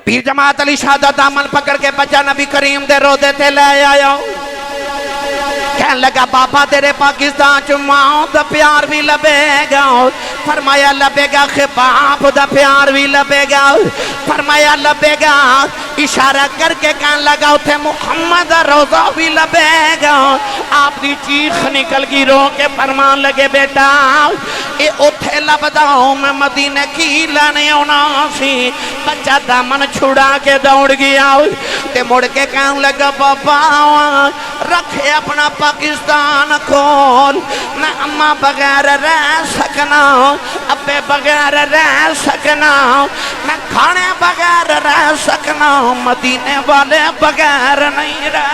پیر جماعت علی شہادہ دامن پکڑ کے بچہ نبی کریم دے رو دیتے لے آیا کہنے لگا بابا تیرے پاکستان چماؤں دا پیار بھی لبے گا فرمایا لبے گا خباب دا پیار بھی لبے گا فرمایا لبے گا اشارہ کر کے کہنے لگا اتھے محمد روزہ بھی لبے گا آپ دی چیخ نکل گی رو کے فرمان لگے بیٹا اے اتھے لبداؤں میں مدینہ کی لانے ہونا سی بچہ دامن چھڑا کے دوڑ گیا تے مڑ کے کہنے لگا بابا رکھے اپنا پاکستان کھول میں اماں بغیر رہ سکنا ابے بغیر رہ سکنا میں کھانے بغیر رہ سکنا مدینے والے بغیر نہیں رہ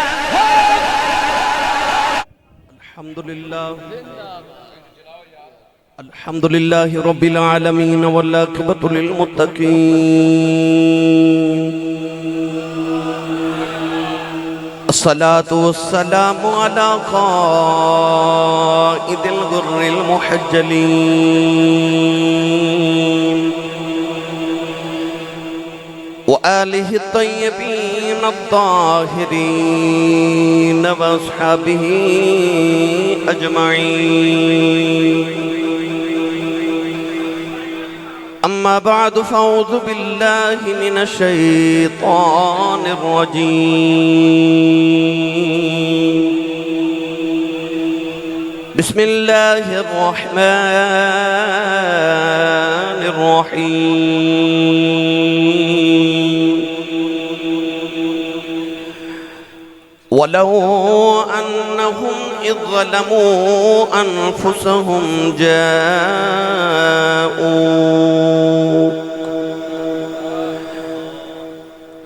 الحمدللہ رب العالمین والعاقبۃ للمتقین الصلاة والسلام على قائد الغر المحجلين وآله الطيبين الطاهرين وأصحابه أجمعين أما بعد فأعوذ بالله من الشيطان الرجيم بسم الله الرحمن الرحيم ولو أنهم إذ ظلموا أنفسهم جاءوك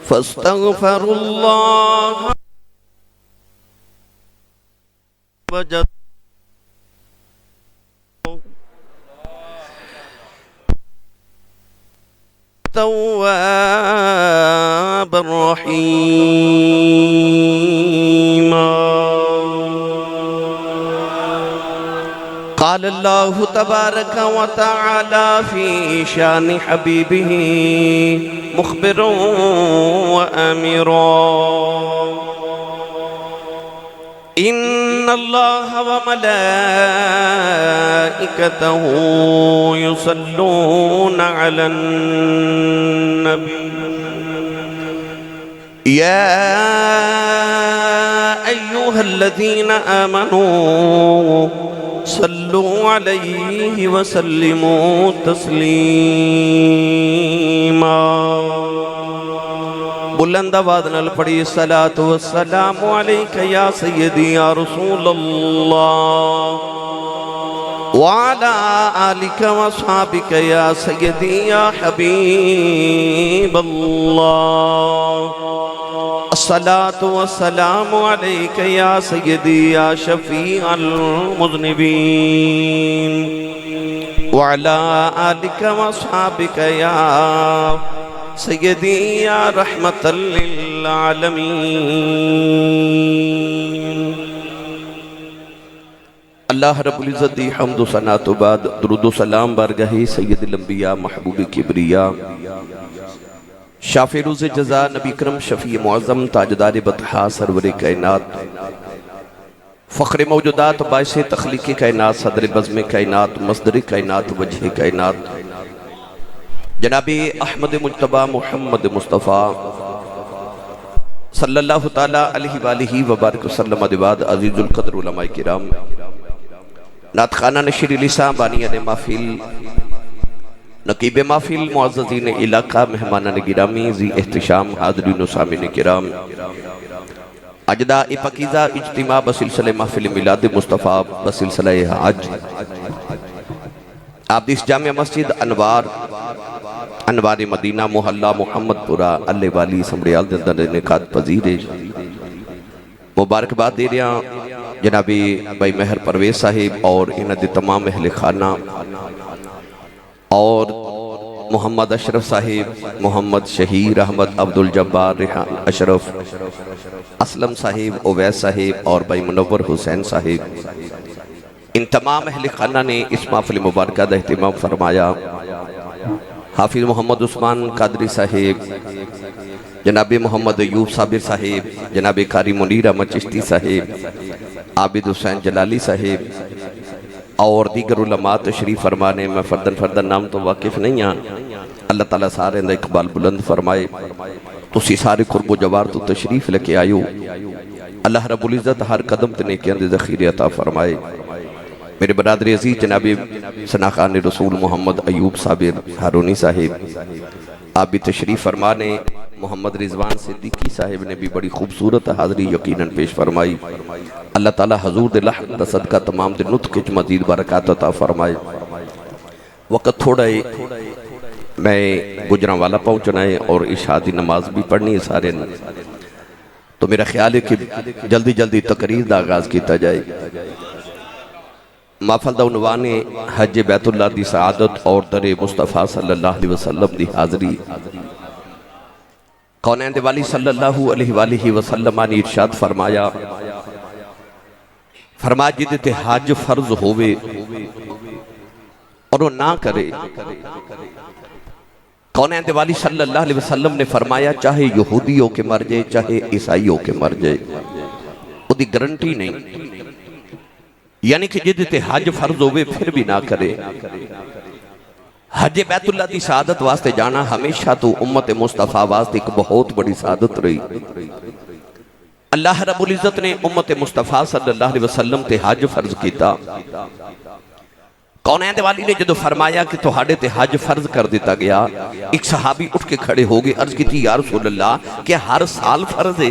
فاستغفروا الله وجدوا التواب الرحيم قال الله تبارك وتعالى في شان حبيبه مخبرا وآمرا إن الله وملائكته يصلون على النبي يا أيها الذين آمنوا صلوا عليه وسلموا تسليما بلند آواز نال پڑھی الصلاة والسلام علیکہ یا سیدی یا رسول اللہ وعلا آلک واصحابک یا سیدی یا حبیب اللہ الصلاة والسلام علیکہ یا سیدی یا شفیع المذنبین وعلا آلک واصحابک یا سیدی یا رحمت للعالمین اللہ رب العزت دی حمد و ثنا تو بعد درود و سلام بارگاہ سید الانبیاء محبوب کبریا شافع روز جزا نبی کرم شفیع معظم تاجدار بطحا سرور کائنات فخر موجودات باعث تخلیق کائنات صدر بزم کائنات مصدر کائنات وجہ کائنات جناب احمد مجتبہ محمد مصطفیٰ صلی اللہ تعالیٰ علیہ وآلہ وبارک وسلم ادباد عزیز القدر علماء کرام نعت خانہ نشیر لسان بانیان محفل نقیب محفل معززین علاقہ مہمانان گرامی ذی احتشام حاضرین و سامعین کرام اجداء پاکیزہ اجتماع بسلسلہ محفل میلاد مصطفیٰ بسلسلہ حج آپ اس جامع مسجد انوار مدینہ محلہ محمد پورا اللہ والی سمریال دندر نکات پذیر مبارکباد دے رہا جناب بھائی مہر پرویز صاحب اور انہاں دے تمام اہل خانہ اور محمد اشرف صاحب محمد شہیر احمد عبدالجبار ریحان اشرف اسلم صاحب اویس صاحب اور بھائی منور حسین صاحب ان تمام اہل خانہ نے اس محفل مبارکہ دا اہتمام فرمایا حافظ محمد عثمان قادری صاحب، جناب محمد ایوب صابر صاحب، جناب قاری منیر احمد چشتی صاحب، عابد حسین جلالی صاحب اور دیگر علماء تشریف فرمانے، میں فردن نام تو واقف نہیں ہاں۔ اللہ تعالیٰ سارے اندر اقبال بلند فرمائے۔ تسی سارے قرب و جوار تو تشریف لے کے آئیو، اللہ رب العزت ہر قدم تنے کے اندر ذخیرے عطا فرمائے۔ میرے برادر عزیز جناب ثناخان رسول محمد ایوب صابر ہارونی صاحب آپ بھی تشریف فرمانے، محمد رضوان صدیقی صاحب نے بھی بڑی خوبصورت حاضری یقیناً پیش فرمائی۔ اللہ تعالیٰ حضور دے لحظ دا صدقہ تمام دے نطق وچ مزید برکات عطا فرمائے۔ وقت تھوڑا ہے، میں گجراں والا پہنچنا ہے اور عشاء دی نماز بھی پڑھنی ہے سارے نے، تو میرا خیال ہے کہ جلدی جلدی تقریر دا آغاز کیتا جائے۔ محفل دا عنوان حج بیت اللہ دی سعادت اور در مصطفیٰ صلی اللہ علیہ وسلم دی حاضری۔ کونین دے والی صلی اللہ علیہ وآلہ وسلم نے ارشاد فرمایا جدے تے حج فرض ہوئے اور وہ نہ کرے، کونین دے والی صلی اللہ علیہ وسلم نے فرمایا چاہے یہودی ہو کے مر جائے چاہے عیسائی ہو کے مر جائے، وہ دی گارنٹی نہیں، یعنی کہ جدے تے حج فرض ہوئے پھر بھی نہ کرے۔ حج بیت اللہ دی سعادت واسطے جانا ہمیشہ تو امت مصطفیٰ واسطے ایک بہت بڑی سعادت رہی۔ اللہ رب العزت نے امت مصطفیٰ صلی اللہ علیہ وسلم تے حج فرض کیتا۔ کونین دے والی نے جدو فرمایا کہ تہاڈے تے حج فرض کر دیتا گیا، ایک صحابی اٹھ کے کھڑے ہو گئے، عرض کی تھی یا رسول اللہ کہ ہر سال فرض ہے؟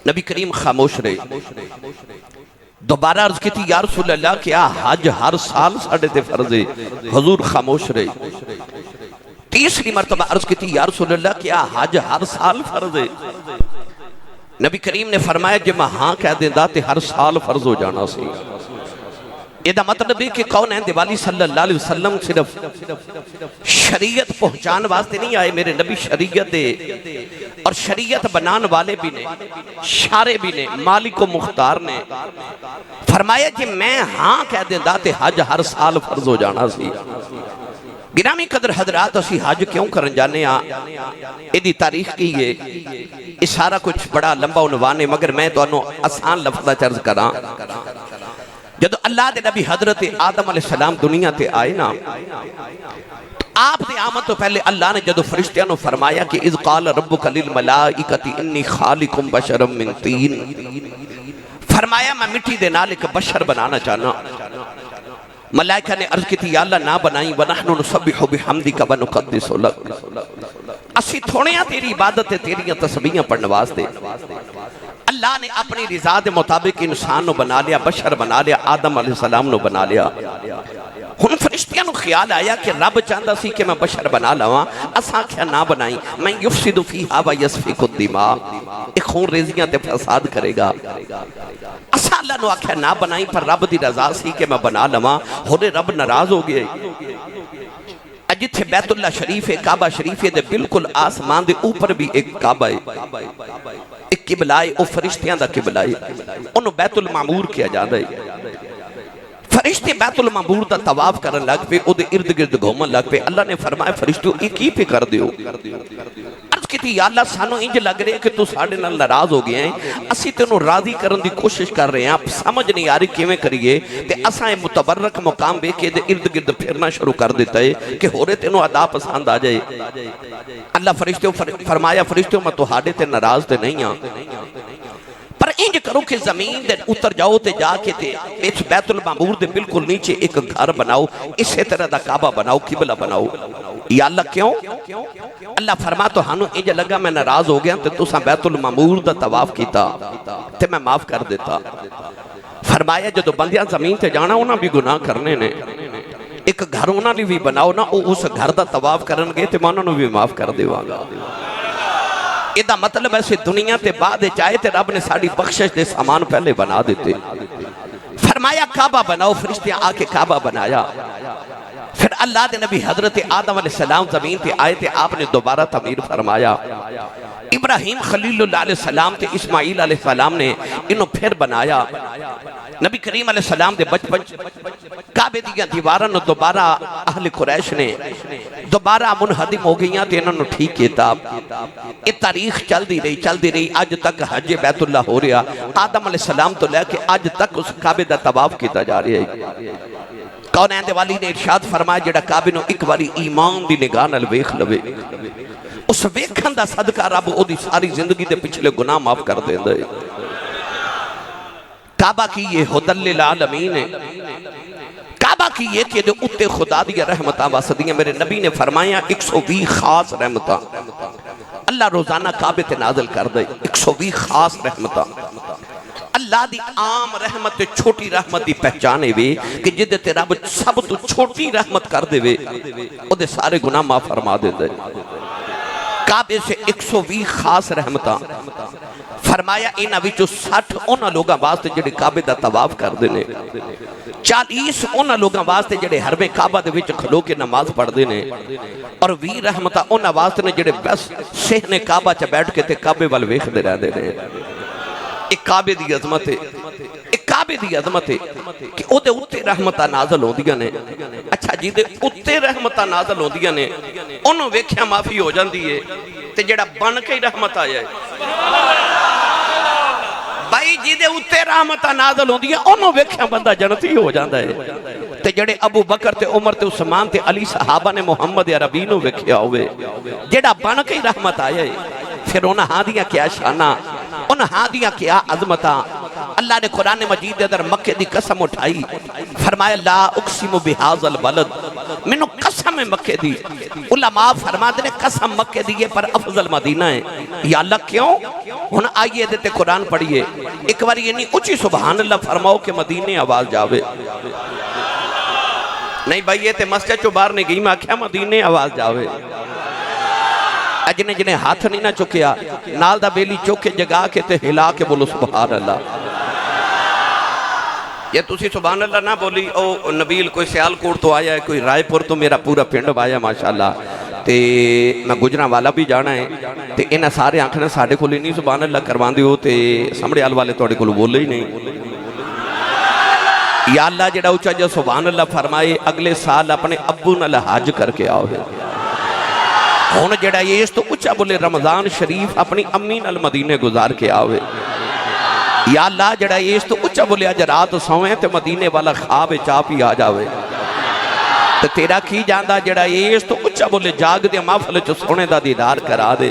نبی کریم خاموش رہے۔ دوبارہ عرض کی تھی یا رسول اللہ کیا حج ہر سال ساڑھے تے فرض ہے؟ حضور خاموش رہے۔ تیسری مرتبہ عرض کی تھی یا رسول اللہ کیا حج ہر سال فرض ہے؟ نبی کریم نے فرمایا جب میں ہاں کہہ دیں دا تے ہر سال فرض ہو جانا سی۔ یہ دا مطلب ہے کہ کونین دے والی صلی اللہ علیہ وسلم صرف شریعت پہنچان واسطے نہیں آئے، میرے نبی شریعت دے اور شریعت بنان والے بھی نے، شارع بھی نے، مالک و مختار نے۔ فرمایا جی میں ہاں کہہ دیں دا تے حج ہر سال فرض ہو جانا سی۔ گرامی قدر حضرات اسی حج کیوں کرن جانے ہاں، ایدی تاریخ کی ہے، اس سارا کچھ بڑا لمبا عنوان ہے، مگر میں تو انہوں آسان لفظہ چرز کراں۔ جدو اللہ دے نبی حضرت آدم علیہ السلام دنیا تے آئے نا، آپ دے آمد تو پہلے اللہ نے جدو فرشتیاں نو فرمایا کہ اذ قال ربک للملائکۃ انی خالق بشرا من طین، فرمایا میں مٹی دے نال ایک بشر بنانا چاہنا۔ ملائکہ نے عرض کی تھی یا اللہ نہ بنائیں، وَنَحْنُ نُسَبِّحُ بِحَمْدِكَ وَنُقَدِّسُ لَكَ، اسی تھوڑیاں تیری عبادت تیریاں تسبیحاں پڑھنے واسطے۔ اللہ نے اپنی رضا دے مطابق انسان نو بنا لیا، بشر بنا لیا، آدم علیہ السلام نو بنا لیا۔ ہن فرشتیاں نو خیال آیا کہ رب چاہتا سی کہ میں بشر بنا لواں، اساں کیا نہ بنائیں، میں یفسد فیہا ویسفک الدماء، ایک خون ریزیاں تے فساد کرے گا۔ اساں اللہ نو آکھیا نہ بنائیں، پر رب دی رضا سی کہ میں بنا لواں، ہونے رب ناراض ہو گئے۔ جتھے بیت اللہ شریف ہے، کعبہ شریف ہے، دے بالکل آسمان دے اوپر بھی ایک کعبہ ہے، ایک قبلہ ہے، او فرشتیاں دا قبلہ ہے، انہوں بیت المعمور کیا جاتا ہے۔ فرشتے بیت المعمور دا طواف کرن لگ پہ، او دے ارد گرد گھومن لگ پہ۔ اللہ نے فرمایا فرشتوں ایک ہی پہ کر دیو۔ عرض کی تھی یا اللہ سانو انج لگ رہے کہ تو ساڑھے نال ناراض ہو گئے ہیں، اسی تینوں راضی کرن دی کوشش کر رہے ہیں، آپ سمجھ نہیں آ رہی کیویں کریے، تے اساں متبرک مقام بے کے دے ارد گرد پھرنا شروع کر دیتا ہے کہ ہو رہے تینوں ادا پسند آ جائے۔ اللہ فرشتوں فرمایا فرشتوں میں تو ہاڑے تے ناراض تے نہیں ہاں، پر انج کرو کہ زمین دے اتر جاؤ تے جا کے تے اس بیت المعمور دے بالکل نیچے ایک گھر بناؤ، اسی طرح دا کعبہ بناؤ، قبلہ بناؤ۔ یا اللہ کیوں؟ اللہ فرما تو ہانو انج لگا میں ناراض ہو گیا تے تساں بیت المعمور دا طواف کیتا تے میں معاف کر دیتا۔ فرمایا جدو بندیاں زمین تے جانا انہاں بھی گناہ کرنے نے، ایک گھر انہاں نے بھی بناؤ نا، اس گھر دا طواف کرن گے تے میں انہاں نو بھی معاف کر دیواں گا۔ ایدہ مطلب ایسے دنیا تے بعد چاہے تے رب نے ساڑی بخشش دے سامان پہلے بنا دیتے۔ فرمایا کعبہ بناؤ، فرشتیاں آ کے کعبہ بنایا۔ پھر اللہ دے نبی حضرت آدم علیہ السلام زمین تے آئے تے آپ نے دوبارہ تعمیر فرمایا۔ ابراہیم خلیل اللہ علیہ السلام تے اسماعیل علیہ السلام نے انہوں پھر بنایا۔ نبی کریم علیہ السلام دے بچپن کعبے کعبے دیا دیواراں نو دوبارہ اہل قریش نے دوبارہ منہدم ہو گئیاں تے انہوں نے ٹھیک کیتا. یہ تاریخ چل دی رہی اج تک حج بیت اللہ ہو رہا. آدم علیہ السلام تو لے کے اج تک اس کعبے دا طواف کیتا جا رہا ہے. کونین دے والی نے ارشاد فرمایا جڑا کعبے نو ایک باری ایمان دی نگاہ نال ویکھ لوے اس ویکھن دا صدقہ رب او دی ساری زندگی دے پچھلے گناہ معاف کر دیندا ہے. کعبہ کی یہ ہدل للعالمین ہے. کعبہ کی یہ کہ دے اتے خدا دیا رحمتاں واسدیاں. میرے نبی نے فرمایا 120 خاص رحمتاں اللہ روزانہ کعبے تے نازل کر دے. 120 خاص رحمتاں. اللہ دی عام رحمت تے چھوٹی رحمت دی پہچانے وے کہ جدے تے رب سب تو چھوٹی رحمت کر دے وے او دے سارے گناہ معاف فرما دے دے. کعبے سے 120 خاص رحمتاں. فرمایا انہاں وچوں 60 انہاں لوگاں واسطے جڑے کعبے دا طواف کردے نے. 40 انہاں لوگاں واسطے جڑے حرم کعبہ دے وچ کھلو کے نماز پڑھدے نے. اور 20 رحمتاں انہاں واسطے نے جڑے بس صحن کعبہ چ بیٹھ کے تے کعبے ول ویکھدے رہندے نے. ایک کعبے دی عظمت ہے. ایک کعبے دی عظمت ہے کہ او دے اُتے رحمتاں نازل ہوندیاں نے. اچھا جی دے اُتے رحمتاں نازل ہوندیاں نے انہوں ویکھیا معافی ہو جاندی ہے تے جڑا بن کے رحمت آیا ہے بھائی جی دے اُتے رحمتاں نازل ہوندیاں انہوں ویکھیا بندہ جنتی ہو جاندا ہے. تے جڑے ابو بکر تے عمر تے عثمان تے علی صحابہ نے محمد عربی نو ویکھیا ہوئے جڑا بن کے رحمت آیا ہے پھر انہاں ہاں دیاں کیا شانہ انہاں ہاں دیاں کیا عظمتاں. اللہ نے قرآن مجید در مکہ دی قسم اٹھائی. فرمایا لا اقسم بہذا البلد منو قسم مکہ دی. علماء فرماتے نے قسم مکہ دی پر افضل مدینہ ہے. یا اللہ کیوں؟ ہن آئیے دیتے قرآن پڑھئے ایک باری یعنی اچھی سبحان اللہ فرماؤ کہ مدینے آواز جاوے. نہیں بھائی یہ تے مسجد چو باہر نے گئی میں کیا مدینے آواز جاوے. جنہیں ہاتھ نہیں نہ چکیا نال دا بیلی چوکے جگا کے تے ہلا کے بولو سبحان اللہ. یہ تسی سبحان اللہ نہ بولی او نبیل کوئی سیال کوٹ تو آیا ہے کوئی رائے پور تو میرا پورا پنڈ آیا ماشاءاللہ. تے میں گجران والا بھی جانا ہے تے انہاں سارے آنکھنے ساڑھے کو لینی سبحان اللہ کروان دیو تے سمڑے آل والے توڑے کو بولے ہی نہیں. یا اللہ جڑا اچھا جو سبحان اللہ فرمائے اگلے سال اپنے ابو نال حج کر کے آؤ ہے. ہون جڑا یہ اس تو اچھا بولے رمضان شریف اپنی امی نال مدینے گزار کے آوے. یا اللہ جڑا یہ اس تو اچھا بولے آج رات سوئیں تے مدینے والا خواب چاپ ہی آ جاوے. تے تیرا کی جاندہ جڑا یہ اس تو اچھا بولے جاگ دے محفل چو سونے دا دیدار کرا دے.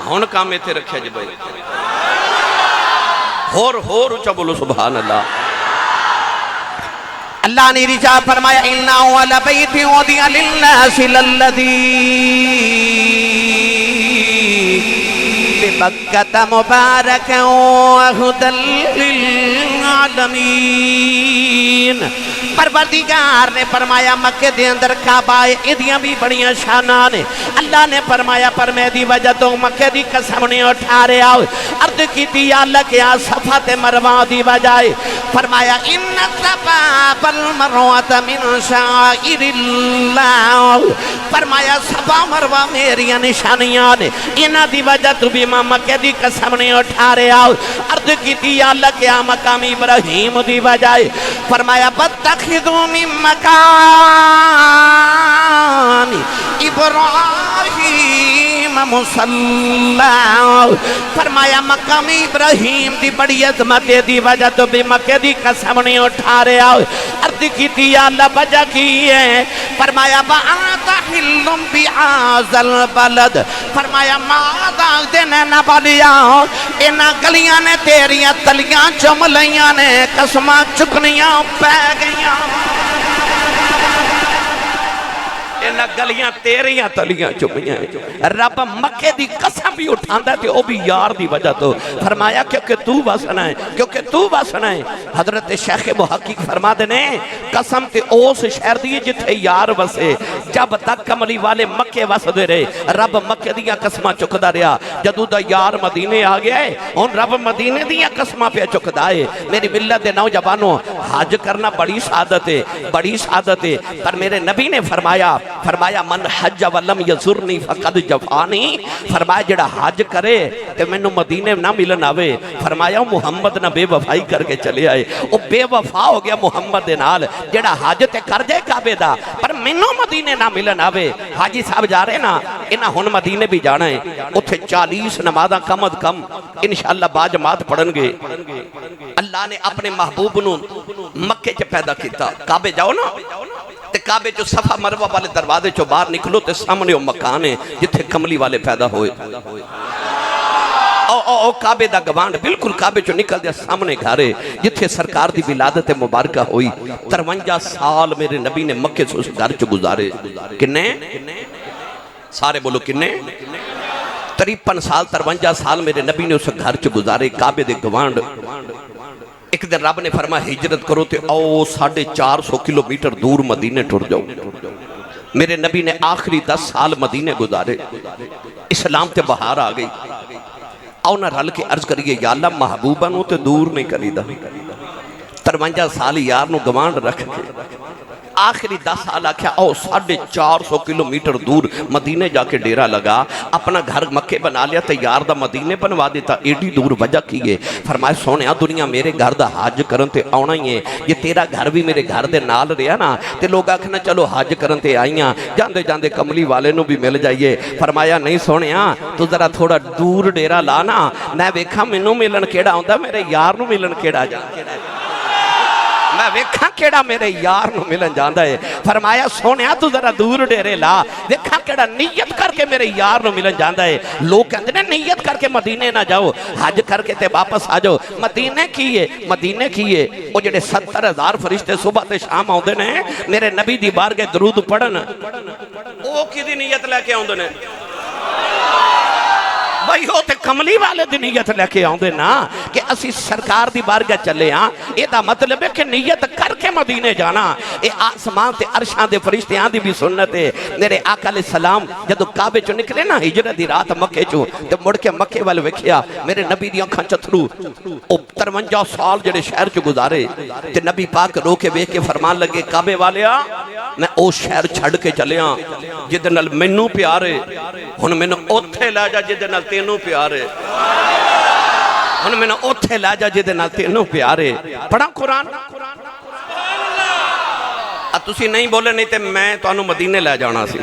ہون کامے تے رکھے جی بھائی ہور اچھا بولو سبحان اللہ. اللہ نے رجا فرمایا اِنَّا اَوَّلَ بَيْتِ وُضِعَ لِلنَّاسِ لَلَّذِي بِبَكَّةَ مُبَارَكًا وَهُدًى لِلْعَالَمِينَ. پروردگار نے فرمایا مکہ دے اندر کعبہ ادیاں بھی بڑیاں شانان ہیں. اللہ نے فرمایا پر میں دی وجہ تو مکہ دی قسم نے اٹھا رہے آؤ عرض کی تھی یا اللہ کیا صفحہ تے مروہ دی وجائے. فرمایا ان صفا والمروہ من شعائر اللہ. فرمایا صفا مروہ میریاں نشانیاں نے انہاں دی وجہ تو بھی ماں مکہ دی قسم نے اٹھا رہے آؤ عرض کی تھی یا اللہ کیا مقام ابراہیم دی وجائے. فرمایا بَتَّخِذُوا مِن مَّكَانِ ابراہیم مصلی. فرمایا مقام ابراہیم دی بڑی عظمت دی وجہ تو بھی مکہ دی قسم نہیں اٹھا رہے آؤ عرض کی تھی یا اللہ وجہ کی ہے. فرمایا وَأَنْتَ حِلٌّ بِهَٰذَا الْبَلَدِ. فرمایا ماذا دینے نہ بلیا انہاں گلیاں نے تیریاں تلیاں چم لیاں نے قسماں چکنیاں پہ گئیاں. انہاں گلیاں تیریاں تلیاں چمیاں. رب مکہ دی قسم بھی اٹھاندہ تھے او بھی یار دی وجہ تو. فرمایا کیونکہ تو واسنا ہے کیونکہ تو واسنا ہے. حضرت شیخ محقق فرما دینے قسم تے اوس شہر دی جتھے یار وسے جب تک کملی والے مکہ وس دے رہے رب مکہ دیا قسمہ چکدہ رہا. جدو دا یار مدینے آ گیا ہے اور رب مدینے دیا قسمہ پہ چکدہ ہے. میری ملت دے نوجوانوں حج کرنا بڑی سعادت ہے بڑی سعادت ہے. پر میرے نبی نے فرمایا فرمایا من حج ولم یزرنی فقد جفانی، فرمایا جڑا حج کرے تے مینوں مدینے نہ ملن آوے، فرمایا محمد نہ بے وفائی کر کے چلے آئے، وہ بے وفا ہو گیا محمد دے نال، جڑا حج تے کر جائے کعبے دا پر مینوں مدینے نہ ملن آوے۔ حاجی صاحب جا رہے نا، انہاں ہن مدینے بھی جانا ہے، اتھے 40 نمازاں کم از کم انشاءاللہ با جماعت پڑھن گے۔ اللہ نے اپنے محبوب نو مکے چ پیدا کیتا، کعبے جاؤ نا تے کعبے چ صفا مروہ والے دروازے چ باہر نکلو تے سامنے وہ مکان ہے جتھے کملی والے پیدا ہوئے۔ او کعبے دا گوانڈ بالکل کعبے چ نکل دیا سامنے گھارے جتھے سرکار دی ولادت مبارکہ ہوئی۔ 53 سال میرے نبی نے مکے سے اس گھر چ گزارے۔ کنے؟ سارے بولو کنے؟ 53 سال 53 سال میرے نبی نے اس گھر چ گزارے کعبے دے گوانڈ۔ ایک دن رب نے فرمایا ہجرت کرو تے او 450 کلومیٹر دور مدینے ٹر جاؤ۔ میرے نبی نے آخری 10 سال مدینے گزارے، اسلام تے بہار آ گئی۔ آؤ نہ رل کے عرض کریے یا اللہ محبوبہ نو تے دور نہیں کری دا، 53 سال یار نو گوانڈ رکھ کے آخری 10 سال آکھیا او 450 کلومیٹر دور مدینے جا کے ڈیرہ لگا، اپنا گھر مکے بنا لیا تے یار دا مدینے بنوا دیتا۔ ایڈی دور وجہ کیے، فرمائے سونیا دنیا میرے گھر دا حج کرن تے آونا ہی ہے، یہ تیرا گھر بھی میرے گھر دے نال رہا نا تے لوگ آکھنا چلو حج کرن تے آئیاں، جاندے جاندے کملی والے نو بھی مل جائیے۔ فرمایا نہیں سونیا تو ذرا تھوڑا دور ڈیرہ لانا، میں ویکھا مینوں ملن کیڑا ہوندا، میرے یار نو ملن کیڑا جاندا، میں ویکھاں کیڑا میرے یار نو ملن جاندا ہے۔ فرمایا سونیا تو ذرا دور ڈیرے لا، ویکھاں کیڑا نیت کر کے میرے یار نو ملن جاندا ہے۔ لوگ کہندے نے نیت کر کے مدینے نہ جاؤ، حج کر کے تے واپس آ جاؤ۔ مدینے کیے مدینے کیے او جڑے 70,000 فرشتے صبح تے شام آوندے نے میرے نبی دی بارگاہ درود پڑھن، او کدی نیت لے کے آوندے نے بھائی ہو تے کملی والے دی نیت لے کے آؤں دے نا کہ اسی سرکار دی بارگاہ چلے ہاں، یہ دا مطلب ہے کہ نیت کر کے مدینے جانا۔ اے آسمان تے عرشاں دے فرشتیاں دی بھی سنت ہے۔ میرے آقا علیہ السلام جدو کعبے چو نکلے نا ہجرت دی رات مکے چو تے مڑ کے مکے والے وکھیا، میرے نبی دی آنکھاں چتھرو، او 53 سال جڑے شہر چو گزارے تے نبی پاک رو کے بیک کے فرمان لگے کعبے والیا میں او شہر چھڑ کے چلے ہاں جدے نال مینوں پیارے، ہن مینوں اوتھے لے جا جدے نال تینوں پیارے، ہن مینوں اوتھے لے جا جدے نال تینوں پیارے۔ پڑھا قرآن تسی نہیں بولے نہیں تے میں تانوں مدینے لے جانا سی۔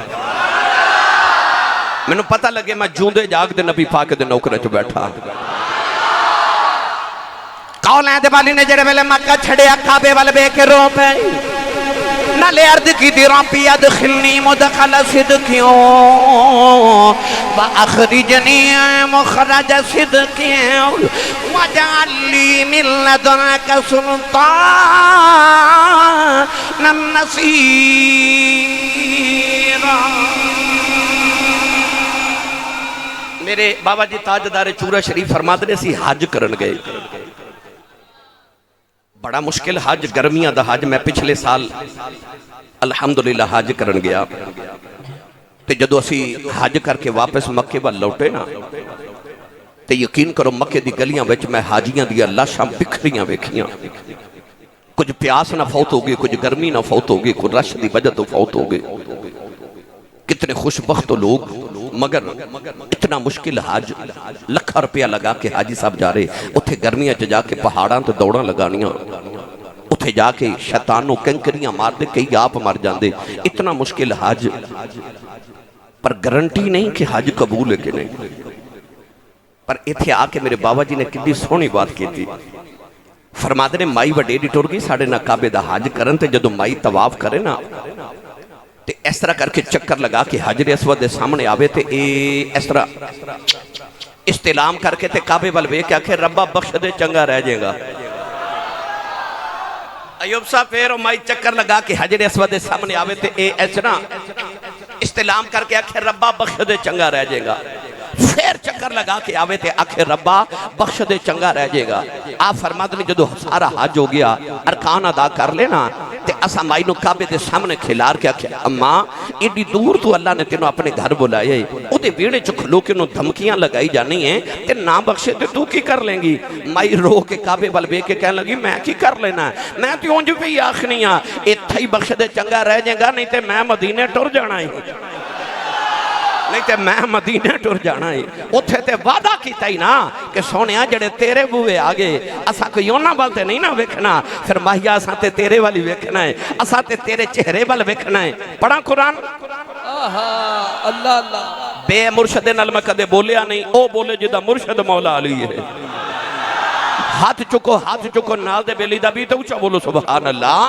مینوں پتہ لگے میں جوندے جاگ دے نبی پاک دے نوکرے چ بیٹھا۔ قولیں دے والی نے جڑے ویلے مکہ چھڑیا کعبے والے بے کے رو پے، نالے عرض کی دی ربی ادخلنی مدخل صدقیوں واخرجنی مخرج صدقیوں واجعل لی من لدنک سلطانا نصیرا۔ میرے بابا جی تاجدار چورا شریف فرماتے نے سی حج کرن گئے، بڑا مشکل حج، گرمیاں دا حج۔ میں پچھلے سال الحمدللہ حج کرن گیا تے جدو اسی حج کر کے واپس مکے وال لوٹے نا تے یقین کرو مکے دی گلیاں وچ میں حاجیاں دی لاشاں بکھریاں ویکھیاں، کچھ پیاس نہ فوت ہو گئے، کچھ گرمی نہ فوت ہو گئے، کچھ رش دی وجہ تو فوت ہو گئے۔ کتنے خوش بخت لوگ، مگر اتنا مشکل حج، لکھا روپیہ لگا کے حاجی صاحب جا رہے، اتھے گرمیاں جا کے پہاڑاں تے دوڑاں لگانیاں، اتھے جا کے شیطانوں کنکریاں مار دے، کئی آپ مر جاندے۔ اتنا مشکل حج، پر گارنٹی نہیں کہ حج قبول ہے کہ نہیں۔ پر اتھے آ کے میرے بابا جی نے کتنی سونی بات کی تھی، فرماتے نے مائی وڈیری ٹر گئی ساڑھے نہ کعبے دا حج کرن تے جدو مائی طواف کرے نا تے اس طرح کر کے چکر لگا کے حجر اسود دے سامنے آوے تے اس طرح استلام کر کے تے کعبے وال ویکھ کے آکھے ربا بخش دے چنگا رہ جائے گا۔ ایوب صاحب پھر مائی چکر لگا کے حجر اسود دے سامنے آوے تے اس طرح استلام کر کے آکھے ربا بخش دے چنگا رہ جائے گا۔ پھر چکر لگا کے آوے تے آکھے ربا بخش دے چنگا رہ جائے گا۔ آپ فرماتے ہیں جدو سارا حج ہو گیا، ارکان ادا کر لینا تے اسا مائی نو کعبے دے سامنے کھلار کے آکھیا اماں ایڈی دور تو اللہ نے تینوں اپنے گھر بلائے او دے ویڑے چ کھلو کے نو دھمکیاں لگائی جانی ہیں تے نہ بخشے تے تو کی کر لیں گی مائی رو کے کعبے بل بے کے کہنے لگی میں کی کر لینا ہے میں تے اونج بھی آخنی ہاں ایتھے ہی بخش دے چنگا رہ جائے گا نہیں تے میں مدینے ٹر جانا ہی نہیں تے میں مدینے ٹر جانا ہی اتھے تے وعدہ کیتا ہی نا کہ سونیا جڑے تیرے بوئے آگے اسا کوئی اونا بالتے نہیں نا ویکھنا پھر ماہیا اسا تے تیرے والی ویکھنا ہے اسا تے تیرے چہرے وال ویکھنا ہے پڑھا قرآن اللہ اللہ بے مرشد نال میں کدے بولیا نہیں او بولے جدہ مرشد مولا علی ہے ہاتھ چکو نال دے بیلی دا بھی تو اچھا بولو سبحان اللہ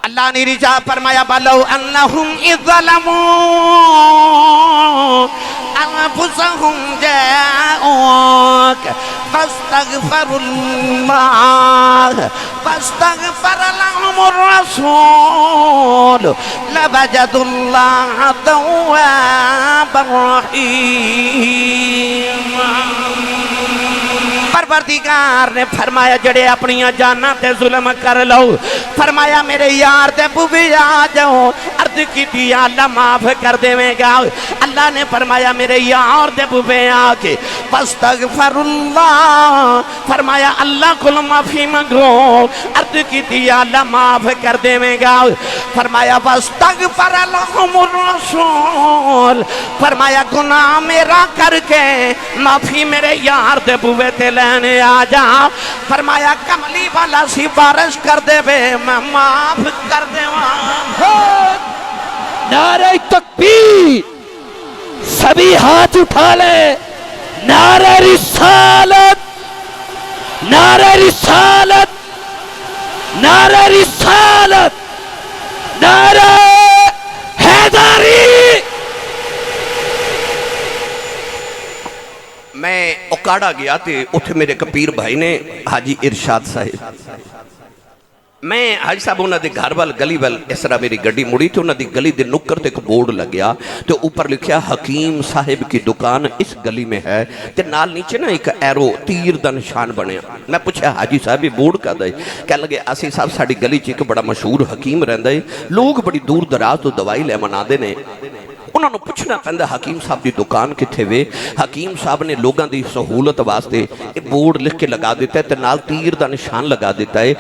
اللہ نے رجا فرمایا بلو انہم اذ ظلموا انفسہم جاؤک فاستغفر اللہ فاستغفر لهم الرسول لوجد اللہ توابا رحیما پروردگار نے فرمایا جڑے اپنی جانا تے ظلم کر لو فرمایا میرے یار تے بوبی آ جاؤ عرض کی تھی اللہ معاف کر دے گا اللہ نے فرمایا میرے یار تے بوبی آ کے فاستغفر اللہ فرمایا اللہ کل معافی منگو عرض کی تھی اللہ معاف کر دے گا فرمایا فاستغفر لهم الرسول فرمایا گناہ میرا کر کے معافی میرے یار تے بوبی تے لینے آ جا فرمایا کملی والا سفارش کر دے بے میں معاف کر دے نعرہ تکبیر سبھی ہاتھ اٹھا لے نعرہ رسالت نعرہ رسالت نعرہ رسالت نعرہ حیدری میں اکاڑا گیا تھے اتھے میرے کپیر بھائی نے حاجی ارشاد صاحب میں حاجی صاحب انہوں نے گھر وال گلی وال اس طرح میری گڑی مڑی تھی انہوں نے گلی دے نکر تے ایک بورڈ لگیا تو اوپر لکھیا حکیم صاحب کی دکان اس گلی میں ہے تے نال نیچے نا ایک ایرو تیر دا نشان بنیا میں پوچھا حاجی صاحب یہ بورڈ کا دے کہنے لگے آسی صاحب ساڑی گلی چیک بڑا مشہور حکیم رہندا ہے لوگ بڑی دور دراز تو دوائی لے منا دے نے انہوں نے پوچھنا پہندہ حکیم صاحب دی دکان کتھے وے حکیم صاحب نے لوگاں دی سہولت واسطے ایک بورڈ لکھ کے لگا دیتا ہے تے نال تیر دا نشان لگا دیتا ہے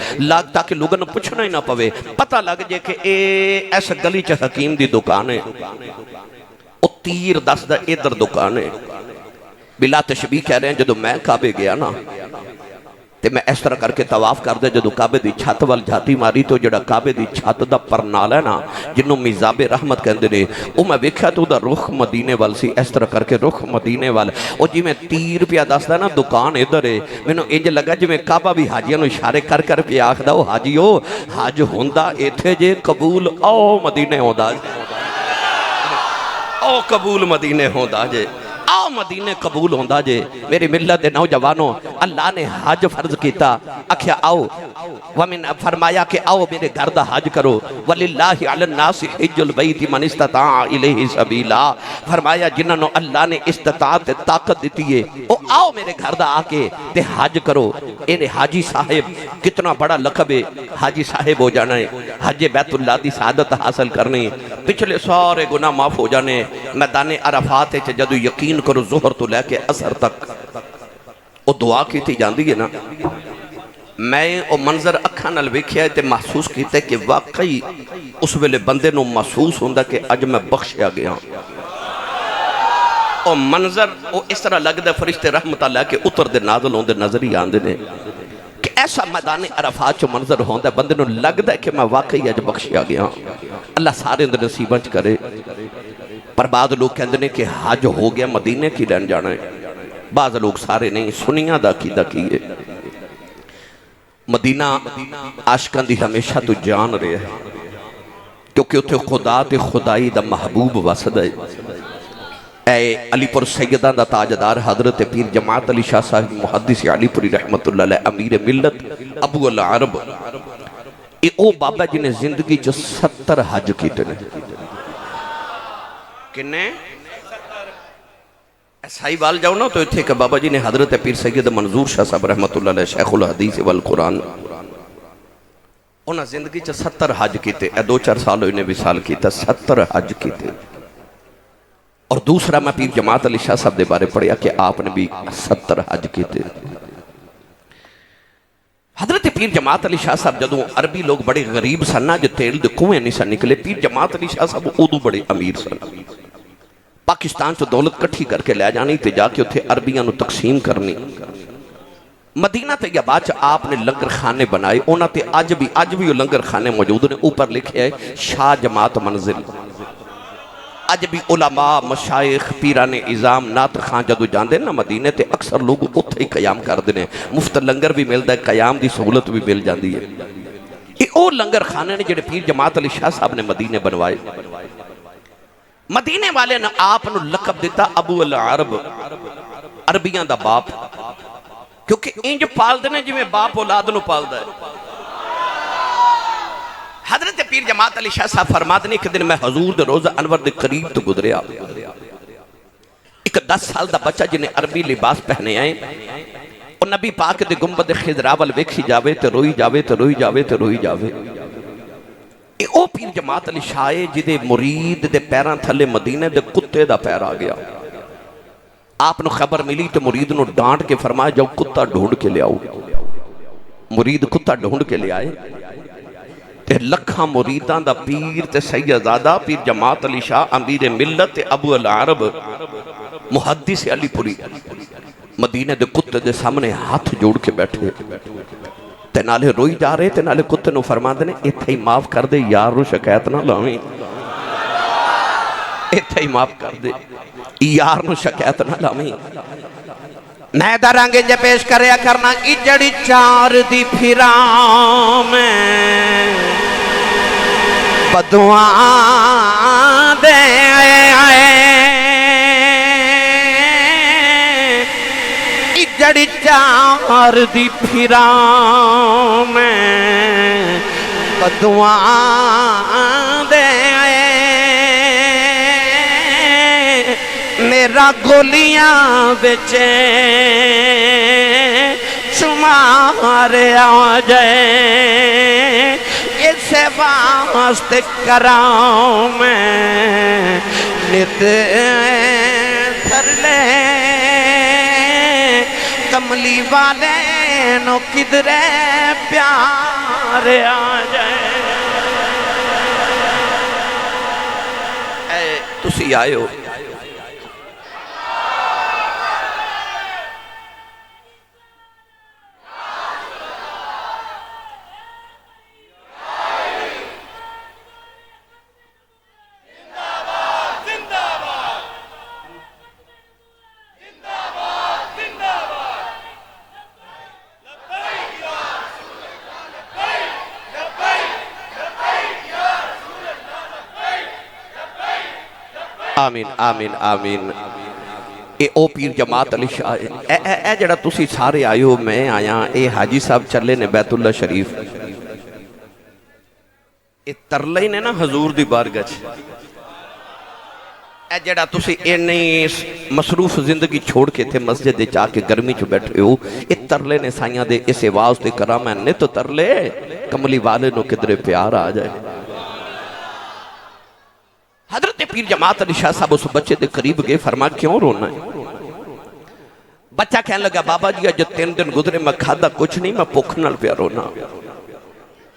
تاکہ لوگاں نے پوچھنا ہی نہ پوے پتہ لگ جائے کہ ایسا گلی چا حکیم دی دکان ہے او تیر دس دا ادھر دکان ہے بلا تشبیہ کہہ رہے ہیں جدو میں کعبے گیا نا تے میں اس طرح کر کے طواف کر دے جدو کعبے دی چھت وال جاتی ماری تو جڑا کعبے دی چھت دا پرنال ہے نا جنہوں میزاب رحمت کہندے نے او میں ویکھیا تو دا رخ مدینے وال سی اس طرح کر کے رخ مدینے وال او جی میں تیر پیا دسدا نا دکان ادھر ہے مینوں انج لگا جی میں کعبہ بھی حاجیاں نو اشارے کر کر کے آکھدا او حاجیو حج ہوندا ایتھے جے قبول او مدینے ہوندا او قبول مدینے ہوندا جے آؤ مدینے قبول ہوندہ جے میری ملت نوجوانوں اللہ نے حج فرض کیتا اکھیا آؤ ومن فرمایا کہ آؤ میرے گھردہ حج کرو وَلِلَّهِ عَلَى النَّاسِ حِجُّ الْبَيْتِ مَنِ اسْتَطَاعَ إِلَيْهِ سَبِيلًا فرمایا جنہوں اللہ نے استطاعت طاقت دیتی ہے او آؤ میرے گھردہ آکے تے حج کرو انہیں حاجی صاحب کتنا بڑا لقب ہے حاجی صاحب ہو جانا ہے حج بیت اللہ دی سعادت حاصل کرنی پچھلے سارے گناہ معاف ہو جانے میدان عرفات ہے جدو یقین کرو ظہر تو لے کے اثر تک او دعا کی تھی جاندی ہے نا میں او منظر اکھاں نال ویکھیا تے محسوس کیتے کہ واقعی اس ویلے بندے نو محسوس ہوندا کہ اج میں بخشیا گیا او منظر او اس طرح لگدا فرشتے رحمت اللہ کے اتر دے نازل ہوندے نظر ہی آندے نے کہ ایسا میدان عرفات چ منظر ہوندا بندے نو لگدا کہ میں واقعی اج بخشیا گیا اللہ سارے دے نصیباں چ کرے پر بعض لوگ کہندے نے کہ حج ہو گیا مدینے کی لین جانا ہے بعض لوگ سارے نہیں سنیاں دا کیے مدینہ عاشقاں دی ہمیشہ تو جان رہے ہیں کیونکہ اتھے خدا تے خدائی دا محبوب وسد ہے اے علی پور سیدہ دا تاجدار حضرت پیر جماعت علی شاہ صاحب محدث علی پوری رحمت اللہ علیہ امیر ملت ابو العرب اے او بابا جنہیں زندگی جو 70 حج کیتے نے کنے ایسائی وال جاؤ نا تو اتھے کہ بابا جی نے حضرت پیر سید منظور شاہ صاحب رحمت اللہ علیہ شیخ الحدیث والقرآن انہاں زندگی چ 70 حج کیتے، 2-4 سال ہوئے نے وصال کیتا، 70 حج کیتے۔ اور دوسرا میں پیر جماعت علی شاہ صاحب دے بارے پڑھیا کہ آپ نے بھی 70 حج کیتے۔ حضرت پیر جماعت علی شاہ صاحب جدوں عربی لوگ بڑے غریب سن جو تیل دے کنویں نہیں سن نکلے، پیر جماعت علی شاہ صاحب ادو بڑے امیر سن۔ پاکستان تو دولت کٹھی کر کے لے جانی تے جا کے اتھے عربیاں نو تقسیم کرنی۔ مدینہ طیبہ چ آپ نے لنگر خانے بنائے، انہاں تے اج بھی وہ لنگر خانے موجود نے، اوپر لکھے ہے شاہ جماعت منزل۔ اج بھی علماء، مشائخ، پیران اعظام، نعت خان جدو جاندے نا مدینے تے اکثر لوگ اتھے ہی قیام کر دینے، مفت لنگر بھی ملدا ہے، قیام دی سہولت بھی مل جاندی ہے۔ یہ او لنگر خانے نے جڑے پیر جماعت علی شاہ صاحب نے مدینے بنوائے۔ مدینے والے نے آپ نو لقب دیتا ابو العرب، عربیاں دا باپ، کیونکہ انج پال دینے جی میں باپ اولاد نو پال دا ہے۔ حضرت پیر جماعت علی شاہ صاحب فرما دینے کہ دن میں حضور دے روزہ انور دے قریب تو گزریا، ایک 10 سال دا بچہ جنہیں عربی لباس پہنے آئے، اور نبی پاک دے گنبد خضراول ویکھی جاوے تے روئی جاوے تے روئی جاوے تے روئی جاوے۔ او پیر جماعت علی شاہ جدے مرید دے پیران تھلے مدینے دے کتے دا پیر آ گیا۔ آپ نو خبر ملی تو مرید نو ڈانٹ کے فرمایا جاؤ کتا ڈھونڈ کے لے آؤ۔ مرید کتا ڈھونڈ کے لے آئے، تے لکھاں مریدان دا پیر تے سیدزادہ پیر جماعت علی شاہ امیر ملت ابو العرب محدث علی پوری مدینہ دے کتے دے سامنے ہاتھ جوڑ کے بیٹھے، تے نالے روئی جا رہے، تے نالے کتے نو فرما دینے ایتھے ہی معاف کر دے یار رو شکایت نہ لاویں، ایتھے ہی معاف کر دے یار نو شکایت نہ لاویں۔ میں درنگے جے پیش کریا کرنا اجڑی چار دی پھرام بدعاں دے اجڑی چار دی پھرام بدعاں دے میرا گولیاں بچے شمار آ جائے، اسے واسطے کراؤں میں نت تھر لے کملی والے نو کدرے پیار آ جائے۔ تسی آئے ہو آمین آمین آمین۔ اے او پیر جماعت علی شاہ اے جڑا تسی سارے آئے ہو، میں آیا، اے حاجی صاحب چلے نے بیت اللہ شریف، اے ترلے نے نا حضور دی بارگاہ، اے جڑا تسی اے نہیں مصروف زندگی چھوڑ کے تھے مسجد دے چاہ کے گرمی چو بیٹھے ہو، اے ترلے نے سائیاں دے اس آواز دے کرام نے تو ترلے کملی والے نو کدرے پیار آ جائے۔ حضرت پیر جماعت علی شاہ صاحب اس بچے دے قریب گئے، فرما کیوں رونا ہے؟ بچہ کہنے لگا بابا جی جو 3 دن گزرے میں کھادا کچھ نہیں، میں بھوک نال پیا رونا۔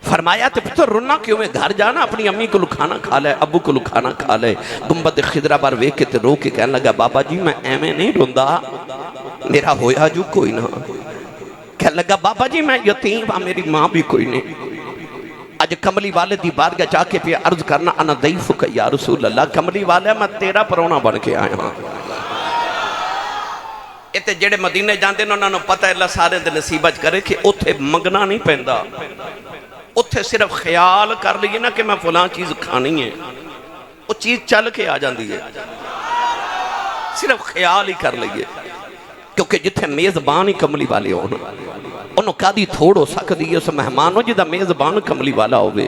فرمایا تے پتر رونا کیوں میں گھر جانا اپنی امی کو کھانا کھا لے، ابو کو کھانا کھا لے۔ گنبد خضرا بار ویکھ کے تے رو کے کہنے لگا بابا جی میں ایویں نہیں روندا، میرا ہویا جو کوئی نہ۔ کہنے لگا بابا جی میں یتیم ہاں، میری ماں بھی کوئی نہیں۔ آج کملی والے دی بارگاہ جا کے پہ عرض کرنا انا ضیفک یا رسول اللہ، کملی والے میں تیرا پرونا بن کے آیا ہاں۔ اتے جڑے مدینے جاندے انہوں نے پتہ ہے اللہ سارے دے نصیبت کرے کہ اتھے منگنا نہیں پہندا، اتھے صرف خیال کر لیے نا کہ میں فلاں چیز کھانی ہے، وہ چیز چل کے آ جاندی ہے، صرف خیال ہی کر لیے، کیونکہ جتھے میزبان ہی کملی والے ہونا انہوں کادی تھوڑ ہو سکتی ہے اس مہمانوں جدہ میزبان کملی والا ہوئے۔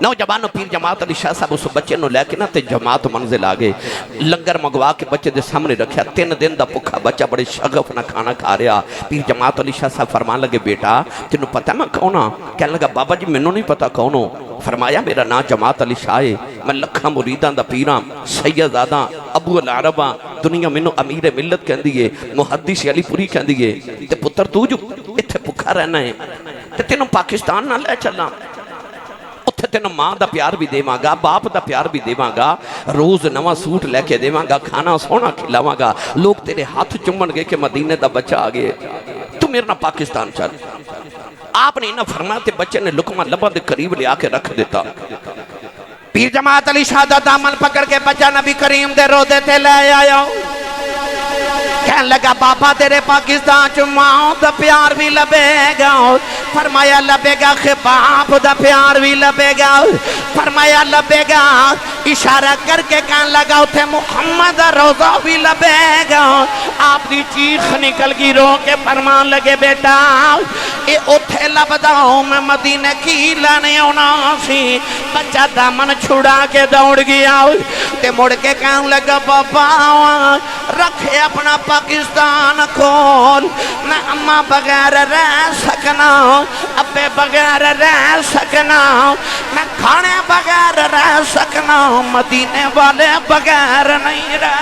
نوجوانوں پیر جماعت علی شاہ صاحب اس بچے نو لے کے نا تے جماعت منزل آگے لنگر مگوا کے بچے دے سامنے رکھیا 3 دن دا بھوکا بچہ بڑے شغف نہ کھانا کھا رہا پیر جماعت علی شاہ صاحب فرمان لگے بیٹا تینوں پتہ میں کون ہاں کہنے لگا بابا جی مینوں نہیں پتا کون ہو فرمایا میرا نام جماعت علی شاہ ہے میں لکھاں مریداں دا پیراں سیدزادہ ابو العرباں دنیا مینوں امیر ملت کہندی ہے محدث علی پوری کہندی ہے تے پتر تو جو ایتھے بھوکا رہنا ہے تے تینوں پاکستان نہ لے چلاں اتھے تینوں ماں دا پیار بھی دیواں گا باپ دا پیار بھی دیواں گا روز نواں سوٹ لے کے دیواں گا کھانا سونا کھلاواں گا لوگ تیرے ہاتھ چمن گے کہ مدینے دا بچہ آگے تو میرے نہ پاکستان چل آپ نے انہاں فرمایا تے بچے نے لقمہ لبا دے قریب لے آکے رکھ دیتا پیر جماعت علی شاہ دا دامن پکڑ کے بچہ نبی کریم دے روزے تے لے آیا کہنے لگا بابا تیرے پاکستان چ ماں دا پیار بھی لبے گا فرمایا لبے گا باپ دا پیار بھی لبے گا فرمایا لبے گا اشارہ کر کے کہنے لگا اتھے محمد روزہ بھی لبے گا آپ دی چیخ نکل گی رو کے فرمان لگے بیٹا اے اتھے لبداؤں میں مدینہ کی لانے ہونا سی بچہ دامن چھڑا کے دوڑ گیا تے مڑ کے کہنے لگا بابا رکھے اپنا پاکستان کھول میں اماں بغیر رہ سکنا ابے بغیر رہ سکنا میں کھانے بغیر رہ سکنا مدینے والے بغیر نہیں رہ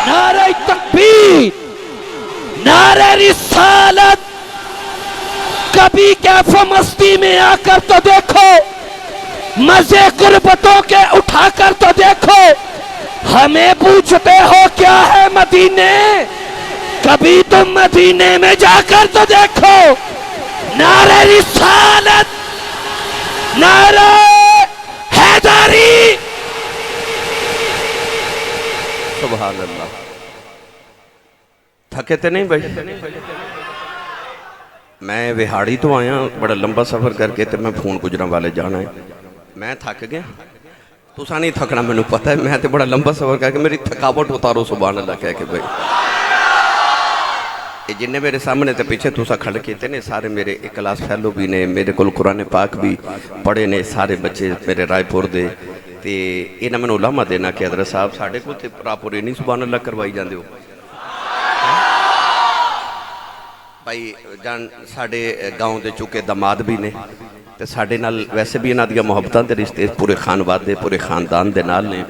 نعرہ تکبیر نعرہ رسالت کبھی کیف مستی میں آ کر تو دیکھو مزے غربتوں کے اٹھا کر تو دیکھو ہمیں پوچھتے ہو کیا ہے مدینے کبھی تم مدینے میں جا کر تو دیکھو نعرہ رسالت نعرہ حیدری سبحان اللہ تھکے تے نہیں بھائی میں وہاڑی تو آیا بڑا لمبا سفر کر کے تے میں فون گجراں والے جانا ہے میں تھک گیا تسا نہیں تھکنا میں نے پتا ہے میں تے بڑا لمبا سفر کر کے میری تھکاوٹ اتارو سبحان اللہ کہہ کے بھائی جنہیں میرے سامنے تے پیچھے تسا کھڑ کیتے نے سارے میرے ایک کلاس فیلو بھی نے میرے کل قرآن پاک بھی پڑھے نے سارے بچے میرے رائے پور دے تے انہاں میں علامہ دینا کہ حضرت صاحب ساڑھے کو تے پراپورے نہیں سبحان اللہ کروائی جاندے ہو بھائی جان ساڑھے گاؤں دے چکے دماد بھی نے تے ساڑھے نال ویسے بھی انہاں دیا محبتان دے رشتے پورے خانواد دے پورے خاندان دے نال نے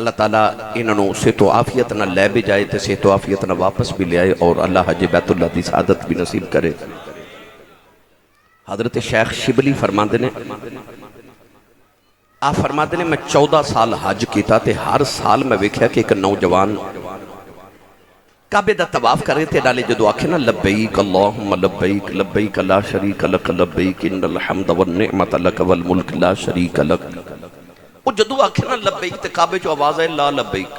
اللہ تعالیٰ انہوں صحت و عافیت نہ لے بھی جائے تے صحت و عافیت نہ واپس بھی لے آئے اور اللہ حج بیت اللہ دی سعادت بھی نصیب کرے حضرت شیخ شبلی فرماندے نے آپ فرماندے نے میں 14 سال حج کیتا تے ہر سال میں ویکھیا کہ ایک نوجوان کعبے دا طواف کرے تے نالے جدو آکھے نا لبیک اللہم لبیک لبیک لا شریک لک لبیک ان الحمد والنعمت لک والملک لا شریک لک وہ جدو آکھے نا لبیک تے کعبے جو آواز ہے لا لبیک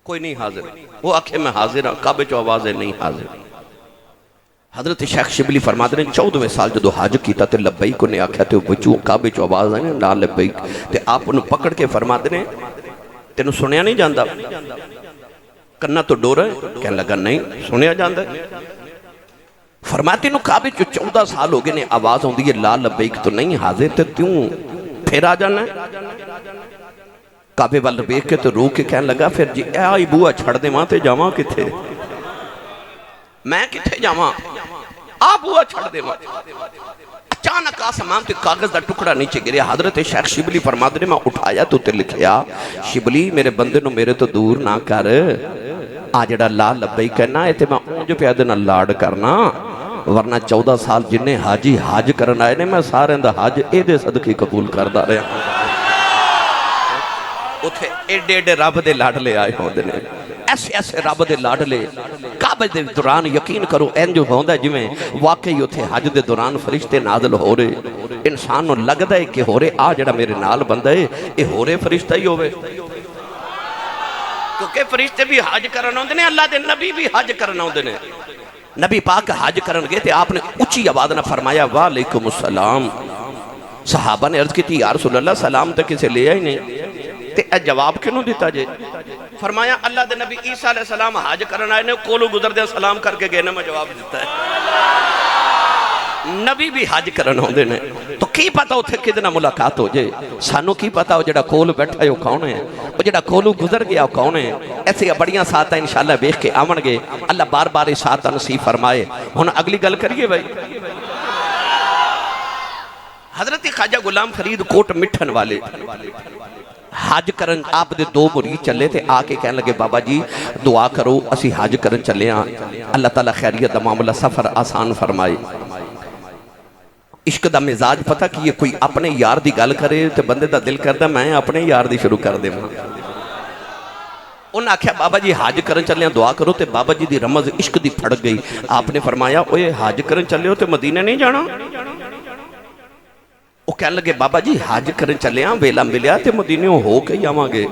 کوئی نہیں حاضر وہ آکھے میں حاضر ہوں کعبے جو آواز ہے نہیں حاضر حضرت شیخ شبلی فرماتے ہیں 14ویں سال جدو حج کیتا تے لبیک کو نے آکھیا تے بچوں کعبے جو آواز ہے لا لبیک تے آپ انہوں پکڑ کے فرماتے ہیں تینوں سنیا نہیں جاندہ کرنا تو ڈور ہے کہنے لگا نہیں سنیا جاندہ فرماتے ہیں کعبے جو 14 سال ہو گئے نے آواز ہوندی ہے لا لبیک تو نہیں حاضر تے تیوں پھر آ جانا ہے کعبے وال بیک کے تو رو کے کہنے لگا پھر جی اے آئی بوہ چھڑ دے ماں تے جاواں کتھے میں کتھے جاواں آ بوہ چھڑ دے ماں اچانک آسمان تے کاغذ دا ٹکڑا نیچے گرے حضرت شیخ شبلی فرماتے نے میں اٹھایا تو تے لکھیا شبلی میرے بندے نو میرے تو دور نہ کر آجڑا لا لبئی کرنا ہے تے میں اونج پیادے نہ لاڑ کرنا ورنہ 14 سال جنہیں حاجی حاج کرنا ہے میں سارے اندہ حاج اے دے صدقی قبول کردہ رہے ہیں اتھے ایڈے ایڈے رب دے لاڈلے آئے ہوں دنے ایسے ایسے رب دے لاڈلے کعبے دے دوران یقین کرو این جو ہوندہ جو میں واقعی اتھے حج دے دوران فرشتے نازل ہو رہے انسان نو لگ دے کہ ہو رہے آ جڑا میرے نال بندہ ہے اے ہو رہے فرشتہ ہی ہوئے کیونکہ فرشتے بھی حج کرنا ہوندے نے اللہ دے نبی بھی حج کرنا ہوندے نے نبی پاک حج کرن گئے تھے آپ نے اچھی آواز نہ فرمایا وعلیکم السلام صحابہ نے عرض کی تھی یا رسول اللہ سلام تک اسے لے آئی نہیں تے اے جواب کیوں دیتا جے فرمایا اللہ دے نبی عیسیٰ علیہ السلام حج کرن آئے نے کولو گزر دے سلام کر کے گئے نے میں جواب دیتا ہے نبی بھی حج کرن ہوندے نے تو کی پتا اتھے کدنا ملاقات ہو جائے سانو کی پتا وہ جڑا کول بیٹھا ہے وہ کون ہے وہ جڑا کولو گزر گیا وہ کون ہے ایسے بڑیاں ساتھیں انشاءاللہ بیخ کے آمن گے اللہ بار بار اس ساتھ نصیب فرمائے ہن اگلی گل کریے بھائی حضرت خواجہ غلام فرید کوٹ مٹھن والے حج کرن آپ دے دو مرید چلے تھے آکے کہنے لگے بابا جی دعا کرو اسی حج کرن چلے ہاں اللہ تعالیٰ خیریت معاملہ سفر آسان فرمائے عشق دا مزاج پتہ کہ یہ کوئی اپنے یار دی گل کرے تو بندے دا دل کردا میں اپنے یار دی شروع کر دے انہوں نے آکھیا بابا جی حج کرن چلے ہیں دعا کرو تے بابا جی دی رمض عشق دی پھڑ گئی آپ نے فرمایا اوے حج کرن چلے ہو تے مدینہ نہیں جانا وہ کہنے لگے بابا جی حج کرن چلے ہیں ویلا ملیا تے مدینہ ہو کے ہی آواں گے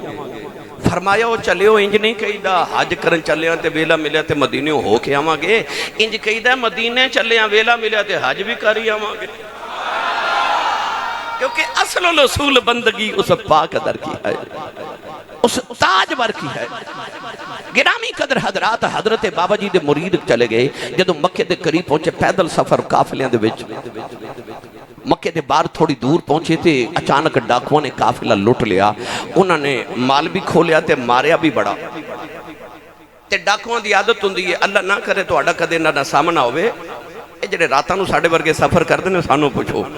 فرمایا وہ چلے ہو انج نہیں کہی دا حج کرن چلے ہیں تے ویلا ملیا تے مدینہ ہو کے آواں گے انج کہی دا مدینہ چلے ہیں ویلا ملیا تے حج بھی کری آواں گے کیونکہ اصل و رسول بندگی اس پاک در کی ہے اس تاج بر کی ہے گرامی قدر حضرات حضرت بابا جی دے مرید چلے گئے جدو مکے دے قریب پہنچے پیدل سفر قافلیاں دے وچ مکے دے باہر تھوڑی دور پہنچے تھے اچانک ڈاکووں نے قافلہ لٹ لیا انہوں نے مال بھی کھولیا تے ماریا بھی بڑا تے ڈاکووں دی عادت ہوندی ہے اللہ نہ کرے تو اڑا کدے نہ سامنا ہوئے اے جڑے راتاں نوں ساڈے ورگے سفر کردے نے سانوں پوچھو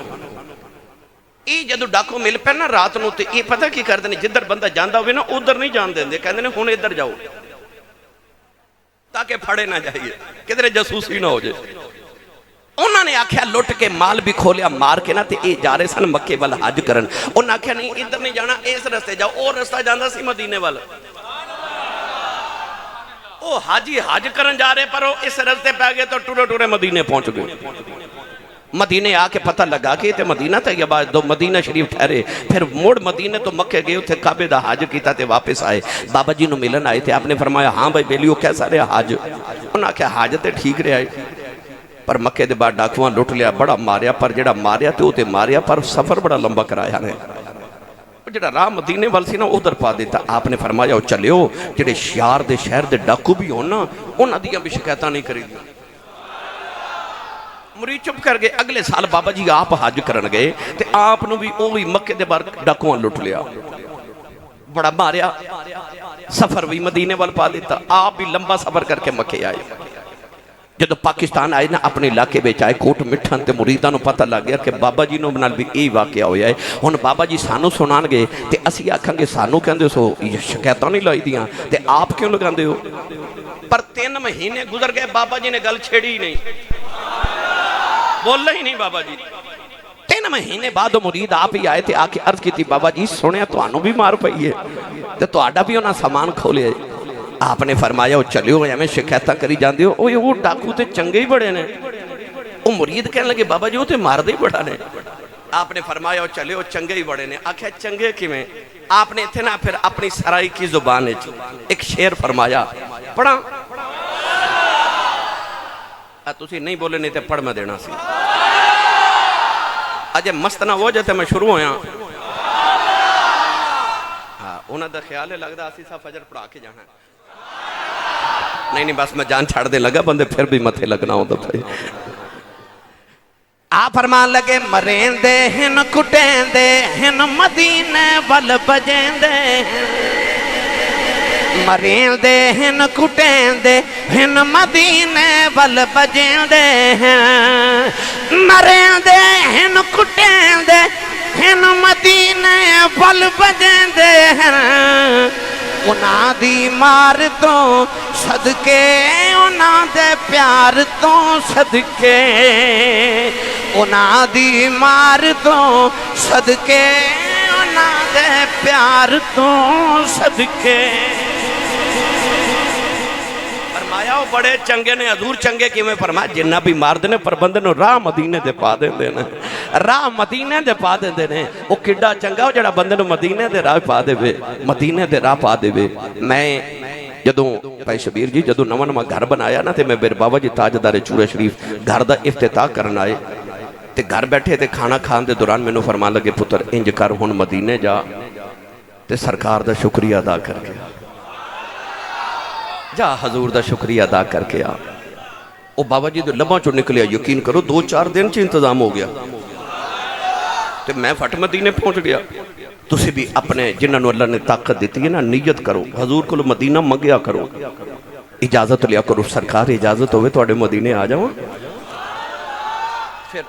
یہ جدو ڈاکو مل پہ نا رات نو تے یہ پتہ کی کردے نے جدھر بندہ جاندہ ہوئے نا ادھر نہیں جان دیں دے کہندے نے ہن ادھر جاؤ تاکہ پھڑے نہ جائیے کدھر جاسوسی نہ ہو جائے انہوں نے آکھیا لٹ کے مال بھی کھولیا مار کے نا تے اے جا رہے سن مکے والا حج کرن انہوں نے آکھیا نہیں ادھر نہیں جانا اس رستے جاؤ اور رستہ جاندہ سی مدینے والا او حاجی حج کرن جا رہے پر اس رستے پہ گئے تو ٹورے ٹورے مدینے پہنچ گئے مدینے آ کے پتہ لگا کہ تے مدینہ تھا یا بعد دو مدینہ شریف ٹھہرے پھر موڑ مدینہ تو مکے گئے تھے کعبے دا حج کیتا تے واپس آئے بابا جی نو ملن آئے تھے آپ نے فرمایا ہاں بھائی بیلیو کیسا رہا حج انہوں نے کہا حج تے ٹھیک رہے آئے پر مکے دے بعد ڈاکواں لٹ لیا بڑا ماریا پر جڑا ماریا تے تے ماریا پر سفر بڑا لمبا کرایا نے جڑا راہ مدینے وال سی نا ادھر پا دیتا آپ نے فرمایا چلیو جڑے شیار دے شہر دے ڈاکو بھی ہونا انہاں دیاں بھی شکایتاں نہیں کرے گی مرید چپ کر گئے اگلے سال بابا جی آپ حج کرن گئے تے آپ نو بھی اوہی مکے دے بار ڈاکواں لٹ لیا بڑا ماریا سفر بھی مدینے وال پا دیتا آپ بھی لمبا سفر کر کے مکے آئے جدو پاکستان آئے نا اپنے علاقے بیچ آئے کوٹ مٹھن تے مریداں نو پتہ لگ گیا کہ بابا جی نو بنال بھی ای واقعہ ہویا ہے ہن بابا جی سانو سنان گے تے اسی آکھاں گے سانو کہندے سو یہ شکایتاں نہیں لائی دیاں تے آپ کیوں لگاندے ہو پر 3 مہینے گزر گئے بابا جی نے گل چھیڑی ہی نہیں بول ہی نہیں بابا جی 3 مہینے بعد مرید آپ ہی آئے تھے آکے عرض کی تھی بابا جی سنیا تو آنو بھی مار پئی ہے تو آڈا بھی ہونا سامان کھولے آپ نے فرمایا وہ چلے ہو ہمیں شکایتہ کری جان دیو وہ ڈاکو تے چنگے ہی بڑے نے وہ مرید کہنے لگے بابا جی وہ تے مار دے ہی بڑا نے آپ نے فرمایا وہ چلے ہو چنگے ہی بڑے نے آکھا چنگے کی میں آپ نے تھے نا پھر اپنی سرائی کی زبان ایک شعر فرمایا پڑھا تسی نہیں بولے نہیں تے پڑھ میں دینا سی اجے مست نہ ہو جاتے میں شروع ہویا ہاں انہاں دا خیال ہے لگدا اسی سا فجر پڑھا کے جانا نہیں بس میں جان چھاڑ دے لگا بندے پھر بھی متھے لگنا ہوں تو بھائی آپ فرمان لگے مرین دے ہن کٹین دے ہن مدینے ول بجین دے مرین دے ہن کٹین دے ہن مدینے ول بجین دے مرین دے ہن کٹین دے ہن مدینے ول بجین دے انہاں دی مار تو صدقے انہاں دے پیار تو صدقے انہاں دی مار تو صدقے انہاں دے پیار تو صدقے فرمایا وہ بڑے چنگے نے حضور چنگے کی میں فرمایا جنہ بھی مار دینے پر بندے نو راہ مدینے دے پا دیں دینے راہ مدینے دے پا دیں دینے وہ کڈا چنگا ہو جڑا بندے نو مدینے دے راہ پا دے وے مدینے دے راہ پا دے وے میں جدوں بھائی شبیر جی جدوں نواں نواں گھر بنایا نا تے میں میرے بابا جی تاجدار چورے شریف گھر دا افتتاح کرن آئے تے گھر بیٹھے تے کھانا کھان دے دوران میں نو فرمان لگے پتر انج کر ہن مدینے جا تے سرکار دا شکریہ ادا کر کے جا حضور دا شکریہ ادا کر کے آ وہ بابا جی دے لباں چو نکلیا، یقین کرو 2-4 دن چ انتظام ہو گیا تو میں فٹ مدینے پہنچ گیا۔ تسی بھی اپنے جنہاں نو اللہ نے طاقت دیتی ہے نا، نیت کرو، حضور کو مدینہ منگیا کرو، اجازت لیا کرو، سرکار اجازت ہوئے تو اڑے مدینے آ جاؤں۔ پھر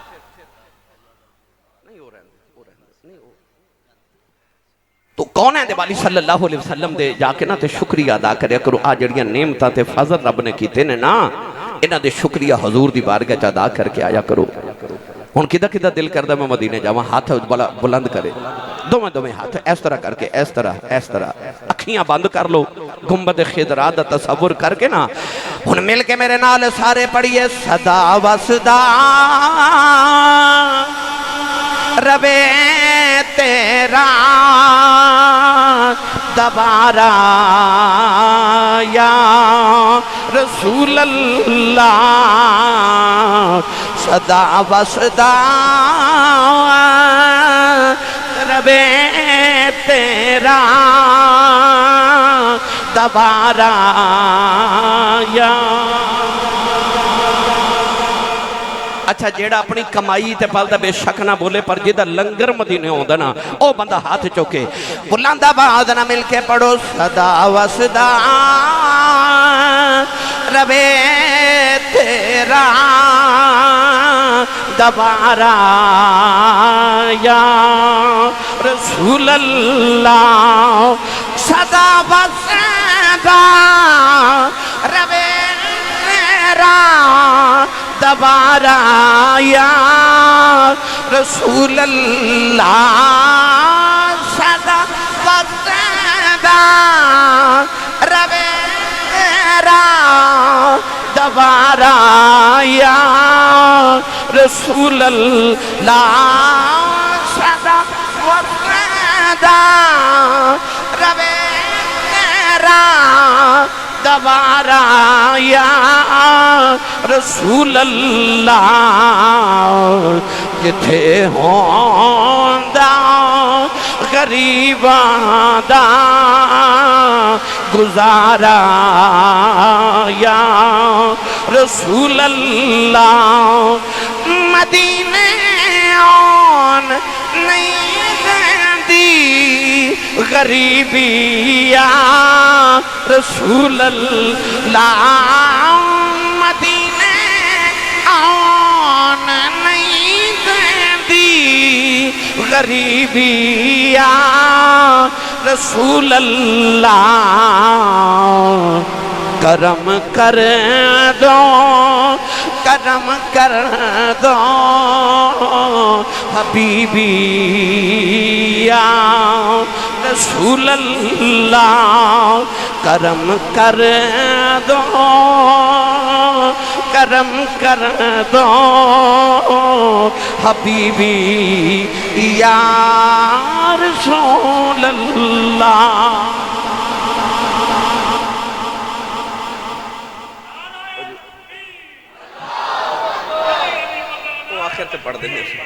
تو کون ہے دے والی صلی اللہ علیہ وسلم دے جا کے نا تے شکریہ ادا کریا کرو۔ آج جڑیاں نعمتاں تے فضل رب نے کیتے نے نا، انہاں دے شکریہ حضور دی بارگاہ چ ادا کر کے آیا کرو۔ ہن کدا کدا دل کردا میں مدینے جاواں، ہاتھ بلند کرے، دوویں ہاتھ اس طرح کر کے، اس طرح اکھیاں بند کر لو، گنبد خضرا دا تصور کر کے نا، ہن مل کے میرے نال سارے پڑھیے صدا وسدا ربے تیرا دوبارہ یا رسول اللہ، صدا وسدا ربے تیرا دوبارہ یا۔ اچھا جیڑا اپنی کمائی تے پالدا بے شک نہ بولے، پر جیدہ لنگر مدینے ہوندا نا او بندہ ہاتھ چوکے بلند آواز نہ مل کے پڑھو صدا وسدا ربے تیرا دوبارہ یا رسول اللہ، صدا وسدا ربے تیرا دوبارہ یا رسول اللہ، صدا وسدا ربے تیرا دوبارہ یا رسول اللہ، صدا وسدا ربے تیرا دوبارہ یا رسول اللہ، جتھے ہوندا غریباں دا گزارا یا رسول اللہ، مدینے آن نہیں دیندی غریبی یا رسول اللہ، مدینے آن نہیں دیندی غریبی یا رسول اللہ، کرم کر دو کرم کر دو حبیبی یا رسول اللہ، کرم کر دو کرم کر دو حبیبی یا رسول اللہ۔ آخر تے پڑھ دینے سے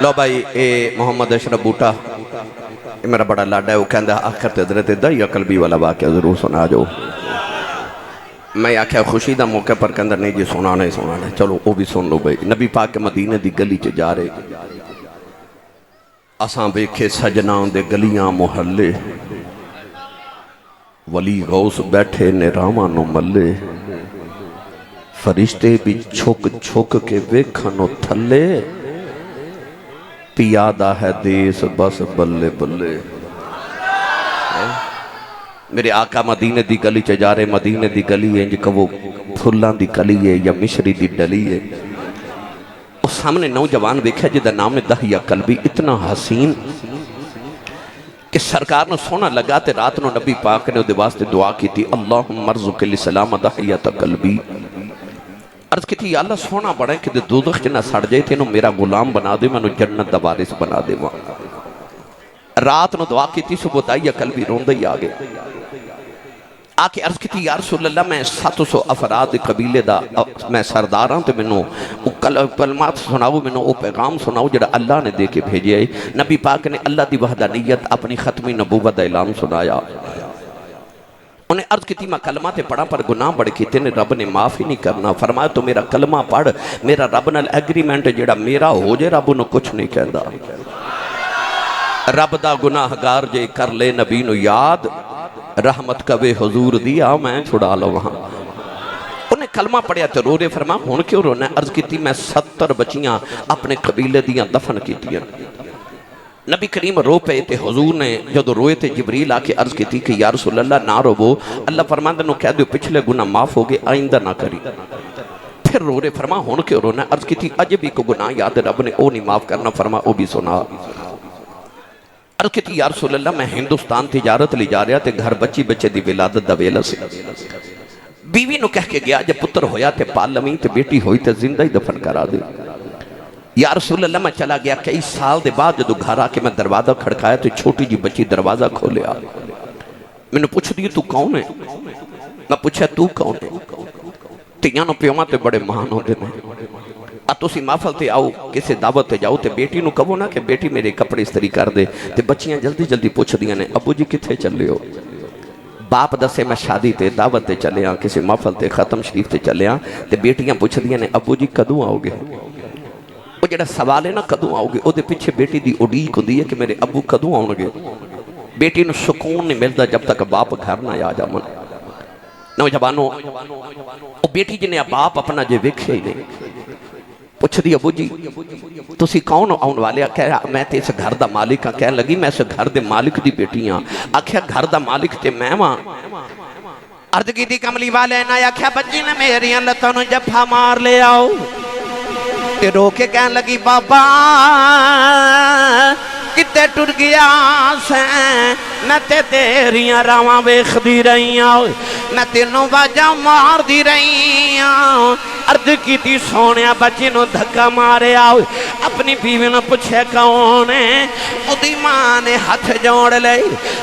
لو بھائی، اے محمد اشرف بوٹا یہ میرا بڑا لاڈا ہے، وہ کہندہ آخر تے حضرت دہیا قلبی والا واقعہ ضرور سنا جو۔ میں آکھیا خوشی دا موقع پر کہندہ نہیں جی سنانا ہے، چلو وہ بھی سن لو بھائی۔ نبی پاک کے مدینے دی گلی چ جا رہے، اساں بیکھے سجناں دے گلیاں محلے، ولی غوث بیٹھے نے راواں نو ملے، فرشتے بھی چھک چھک کے ویکھنو تھلے، پیادہ ہے دیس بس بلے بلے۔ میرے آقا مدینے دی گلی چ جا رہے، مدینے دی گلی ہے جی وہ پھلاں دی گلی ہے یا مشری دی ڈلی ہے۔ اس سامنے نوجوان دیکھا جدہ نام دہیا قلبی، اتنا حسین کہ سرکار نے سونا لگا تے رات نو نبی پاک نے دے واسطے دعا کی تھی، اللہم مرزق لسلام دہیت قلبی۔ عرض کی تھی یا اللہ سونا بڑھائیں کہ دے دوزخ جنہ سڑ جائے تھے، میرا غلام بنا دے، میں جنت دا وارث بنا دے۔ رات نو دعا کی تھی، صبح دہیا قلبی روندہ ہی آگے۔ آکے عرض کی تھی یا رسول اللہ میں 700 افراد قبیلے دا میں سرداراں تے منوں کلمات سناؤ منوں او پیغام سناؤ جڑا اللہ نے دے کے بھیجے آئی نبی پاک نے اللہ دی وحدانیت اپنی ختمی نبوت دا اعلان سنایا انہیں عرض کی تھی میں کلمات پڑھا پر گناہ بڑھ کی تینے رب نے معافی نہیں کرنا فرمایا تو میرا کلمہ پڑھ میرا رب نال ایگریمنٹ جڑا میرا ہو جے رب انہوں کچھ نہیں کہندا رب دا گناہگار جے کر لے نبی نو یاد رحمت کبے حضور دیا میں چھڑا لو وہاں انہیں کلمہ پڑھیا تو رو رے فرما ہون کیوں رونا ہے عرض کی تھی میں 70 بچیاں اپنے قبیلے دیاں دفن کی تھی نبی کریم رو پہ تے حضور نے جدو روئے تے جبریل آکے عرض کی تھی کہ یا رسول اللہ نہ رو وہ اللہ فرماندہ نو کہہ دیو پچھلے گناہ معاف ہو گئے آئندہ نہ کری پھر رو رے فرما ہون کیوں رونا ہے عرض کی تھی عجبی کو گناہ یاد رب نے او نہیں معاف کرنا فرما او بھی سنا عرض کی تھی یا رسول اللہ میں ہندوستان تجارت لی جا رہا تے گھر بچی بچے دی ولادت دا ویلا سے بیوی نو کہہ کے گیا جب پتر ہویا تے پال لمی تے بیٹی ہوئی تے زندہ ہی دفن کرا دے یا رسول اللہ میں چلا گیا کئی سال دے بعد جدو گھر آکے میں دروازہ کھڑکایا تو چھوٹی جی بچی دروازہ کھولے آ میں نے پوچھ دی تو کون ہے میں پوچھا تو کون ہے تیانو پیوما تے بڑے مہان ہوتے ہیں تسی محفل تے آؤ کسے دعوت تے جاؤ تے بیٹی نو کہو نا کہ بیٹی میرے کپڑے استری کر دے تے بچیاں جلدی جلدی پوچھ دیاں نے ابو جی کتھے چلے ہو باپ دسے میں شادی تے دعوت تے چلے ہاں کسی محفل تے ختم شریف تے چلے ہاں تے بیٹیاں پوچھ دیاں نے ابو جی کدوں آؤ گے وہ جڑا سوال ہے نا کدوں آؤ گے او دے پیچھے بیٹی دی اڈیک ہوندی ہے کہ میرے ابو کدوں آؤ گے بیٹی نو سکون نہیں ملتا جب تک باپ گھر نہ آ جاون نوجوانوں او بیٹی جنہیں باپ اپنا جے ویکھے ہی نہیں پوچھ دی ابو جی تسی کون آن والے کہہ رہا میں تے اس گھر دا مالک ہاں کہہ لگی میں اس گھر دے مالک دی بیٹی ہاں آکھیا گھر دا مالک تے میں ہاں عرض کی تھی کملی والے نہ آکھیا بچی نے میری لتوں نو جفا مار لے آؤ تے رو کے کہن لگی بابا کتے ٹر گیا سے میں تے تیریاں راواں ویکھ دی رہی ہوں میں تینوں واجاں مار دی رہی ہوں عرض کی تھی سونیا بچی نو دھکا مارے آؤ اپنی بیوی نو پوچھے کون ہے اُدھی ماں نے ہاتھ جوڑ لے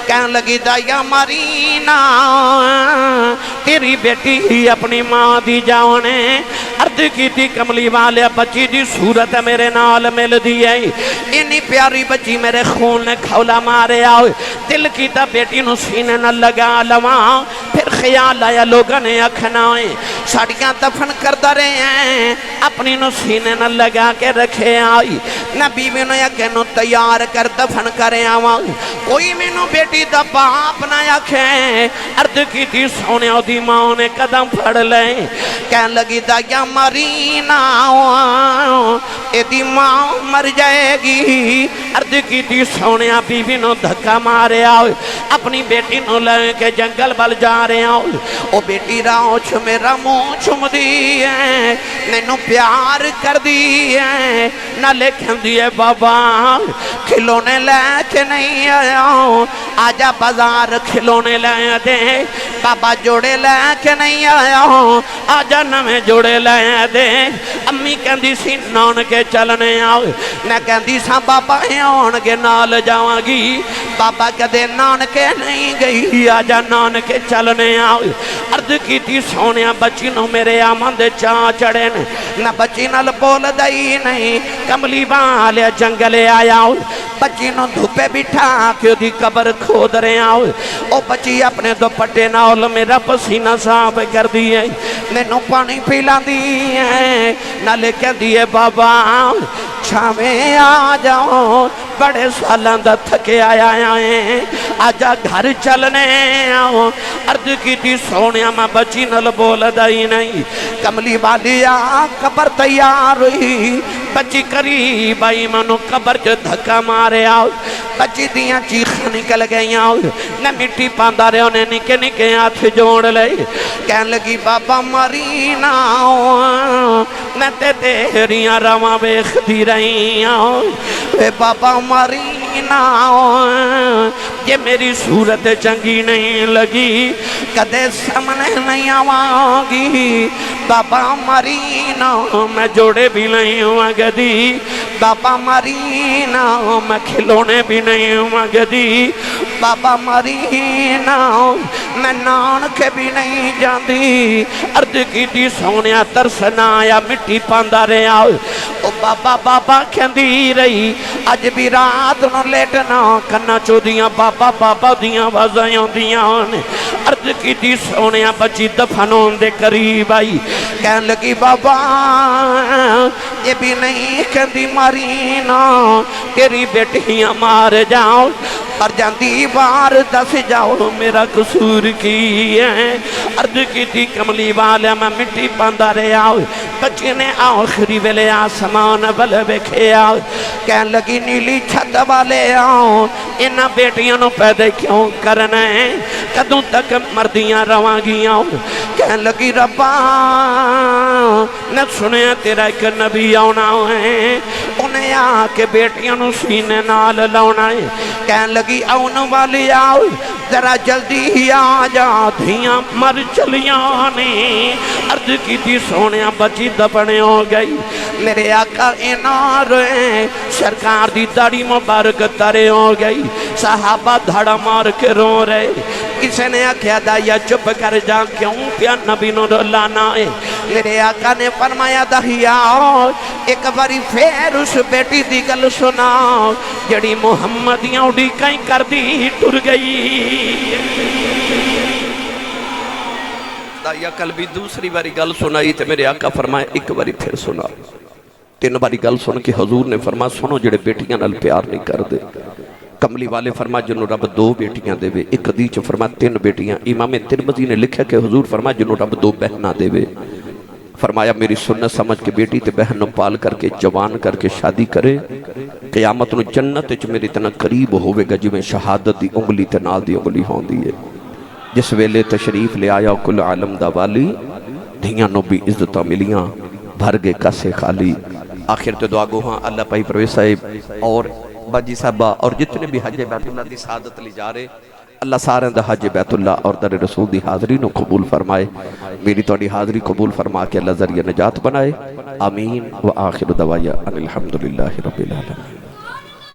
کہن لگی دایا مارینا تیری بیٹی اپنی ماں دی جاؤنے عرض کی تھی کملی والے بچی دی صورت میرے نال مل دی ہے انی پیاری بچی میرے خون نے کھولا مارے آؤ دل کی تا بیٹی نو سینے نہ لگا لواں پھر خیال آیا لوگوں نے اکھنائیں ساڑیاں دفن کر رہے ہیں اپنی نو سینے نہ لگا کے رکھے آئی نبی میں نے یکے نو تیار کر دفن کرے آواں کوئی میں نو بیٹی دا باپ نہ یکھے عرض کی تھی سونے دی ماں نے قدم پھڑ لے کہن لگی دایا مرینا اے دی ماں مر جائے گی عرض کی تھی سونے بیوی نو دھکا مارے آؤ اپنی بیٹی نو لے کے جنگل بل جا رہے آؤ او بیٹی راؤ چھو میرا منہ چھم دی ہے نینو پیار کر دی ہے نہ لکھن دیئے بابا کھلونے لے کے نہیں آیا آجا بازار کھلونے لے دے بابا جوڑے لے کے نہیں آیا آجا نمیں جوڑے لے دے امی کہندی سی نان کے چلنے آؤ میں کہندی سا بابا آن کے نال جاؤں گی بابا کہدے نان کے نہیں گئی آجا نان کے چلنے آؤ عرض کی تھی سونیا بچی نو میرے آمن دے چاہ چڑھے نہ بچی نال بول دائی نہیں کملی والے جنگلے آیا بچی نو دھوپے بٹھا کے دی قبر کھود رہے آؤ او بچی اپنے دوپٹے نال میرا پسینہ صاف کر دیئے نینو پانی پھیلا دیئے نہ لے کے دیئے بابا چھاویں آ جاؤ بڑے سالان دا تھکے آیا ہیں آجا گھر چلنے آؤ عرض کی تھی سونیا میں بچی نل بول دائی نہیں کملی والی قبر تیار ہوئی بچی قریب آئی منو قبر جو دھکا مارے آؤ بچی دیاں چیخ نکل گئی آؤ نہ مٹی پاندہ رہے انہیں نکے نکے ہاتھ جوڑ لے کہن لگی بابا مرینا میں تے تیریاں رواں بیخ دی رہی آؤ اے بابا مرینا یہ میری صورت چنگی نہیں لگی کدے سامنے نہیں آواگی بابا مرینا میں جوڑے بھی نہیں ہوا گدی بابا مرینا میں کھلونے بھی نہیں منگدی بابا مرینا میں نانکے بھی نہیں جاندی عرض کی دی سونیا ترسنا آیا مٹی پاندہ رہا او بابا بابا کہندی رہی اج بھی رات نو لیٹنا کنا چو دیاں بابا بابا دیاں وازیاں دیاں عرض کی دی سونیا بچی دفنون دے قریب آئی کہن لگی بابا یہ بھی نہیں کہندی مرینا تیری بیٹیاں مار جاؤ اور جاندی بار دس جاؤ میرا قصور کی ہے عرض کی تھی کملی والا میں مٹی پاندہ رہا بچے نے آخری ویلے آسمان والے بیکھے آؤ کہن لگی نیلی چھت والے آؤ انہاں بیٹیاں نو پیدے کیوں کرنا ہے کدوں تک مردیاں رواں گیاں کہن لگی ربا نہ سنے تیرا ایک نبی آنا ہے انہیں آ کے بیٹیاں نو سینے نال لاؤنا ہے کہن لگی آؤن والی آؤ ذرا جلدی ہی آ جا دھیاں مر چلیاں نے عرض کی تھی سونیاں بچی دپنے ہو گئی میرے آقا اینا روئے سرکار دی داڑی مبارک ترے ہو گئی صحابہ دھڑا مار کے رو رہے کسی نے آکھیا دایا چپ کر جا کیوں پیا نبی نو لانا ہے میرے آقا نے فرمایا دہیا ایک باری پھر اس بیٹی دی گل سنا جڑی محمدیاں اڑی کہیں کر دی ٹر گئی دایا کل بھی دوسری باری گل سنائی تے میرے آقا فرمایا ایک باری پھر سنا تین باری گل سن کے حضور نے فرمایا سنو جڑے بیٹیاں نال پیار نہیں کر دے کملی والے فرمایا جنہوں رب دو بیٹیاں دے وے ایک حدیث فرمایا تین بیٹیاں امام ترمذی نے لکھا کہ حضور فرمایا جنہوں رب دو بہناں دے وے فرمایا میری سنت سمجھ کے بیٹی تے بہن نو پال کر کے جوان کر کے شادی کرے قیامت نو جنت وچ میری اتنا قریب ہوئے گا جویں شہادت دی انگلی تے نال دی انگلی ہوندی ہے جس ویلے تشریف لے آیا کل عالم دا والی دھیاں نو بھی عزتاں ملیاں بھر گئے کاسے خالی آخر تے دعا گو ہاں اللہ پائی پرویز صاحب اور باجی صاحبہ اور جتنے بھی حج بیت اللہ دی سعادت لی جا رہے اللہ سارے دا حج بیت اللہ اور در رسول دی حاضری نو قبول فرمائے میری توڑی حاضری قبول فرما کے اللہ ذریعہ نجات بنائے آمین و آخر دعوایا ان الحمدللہ رب العالمین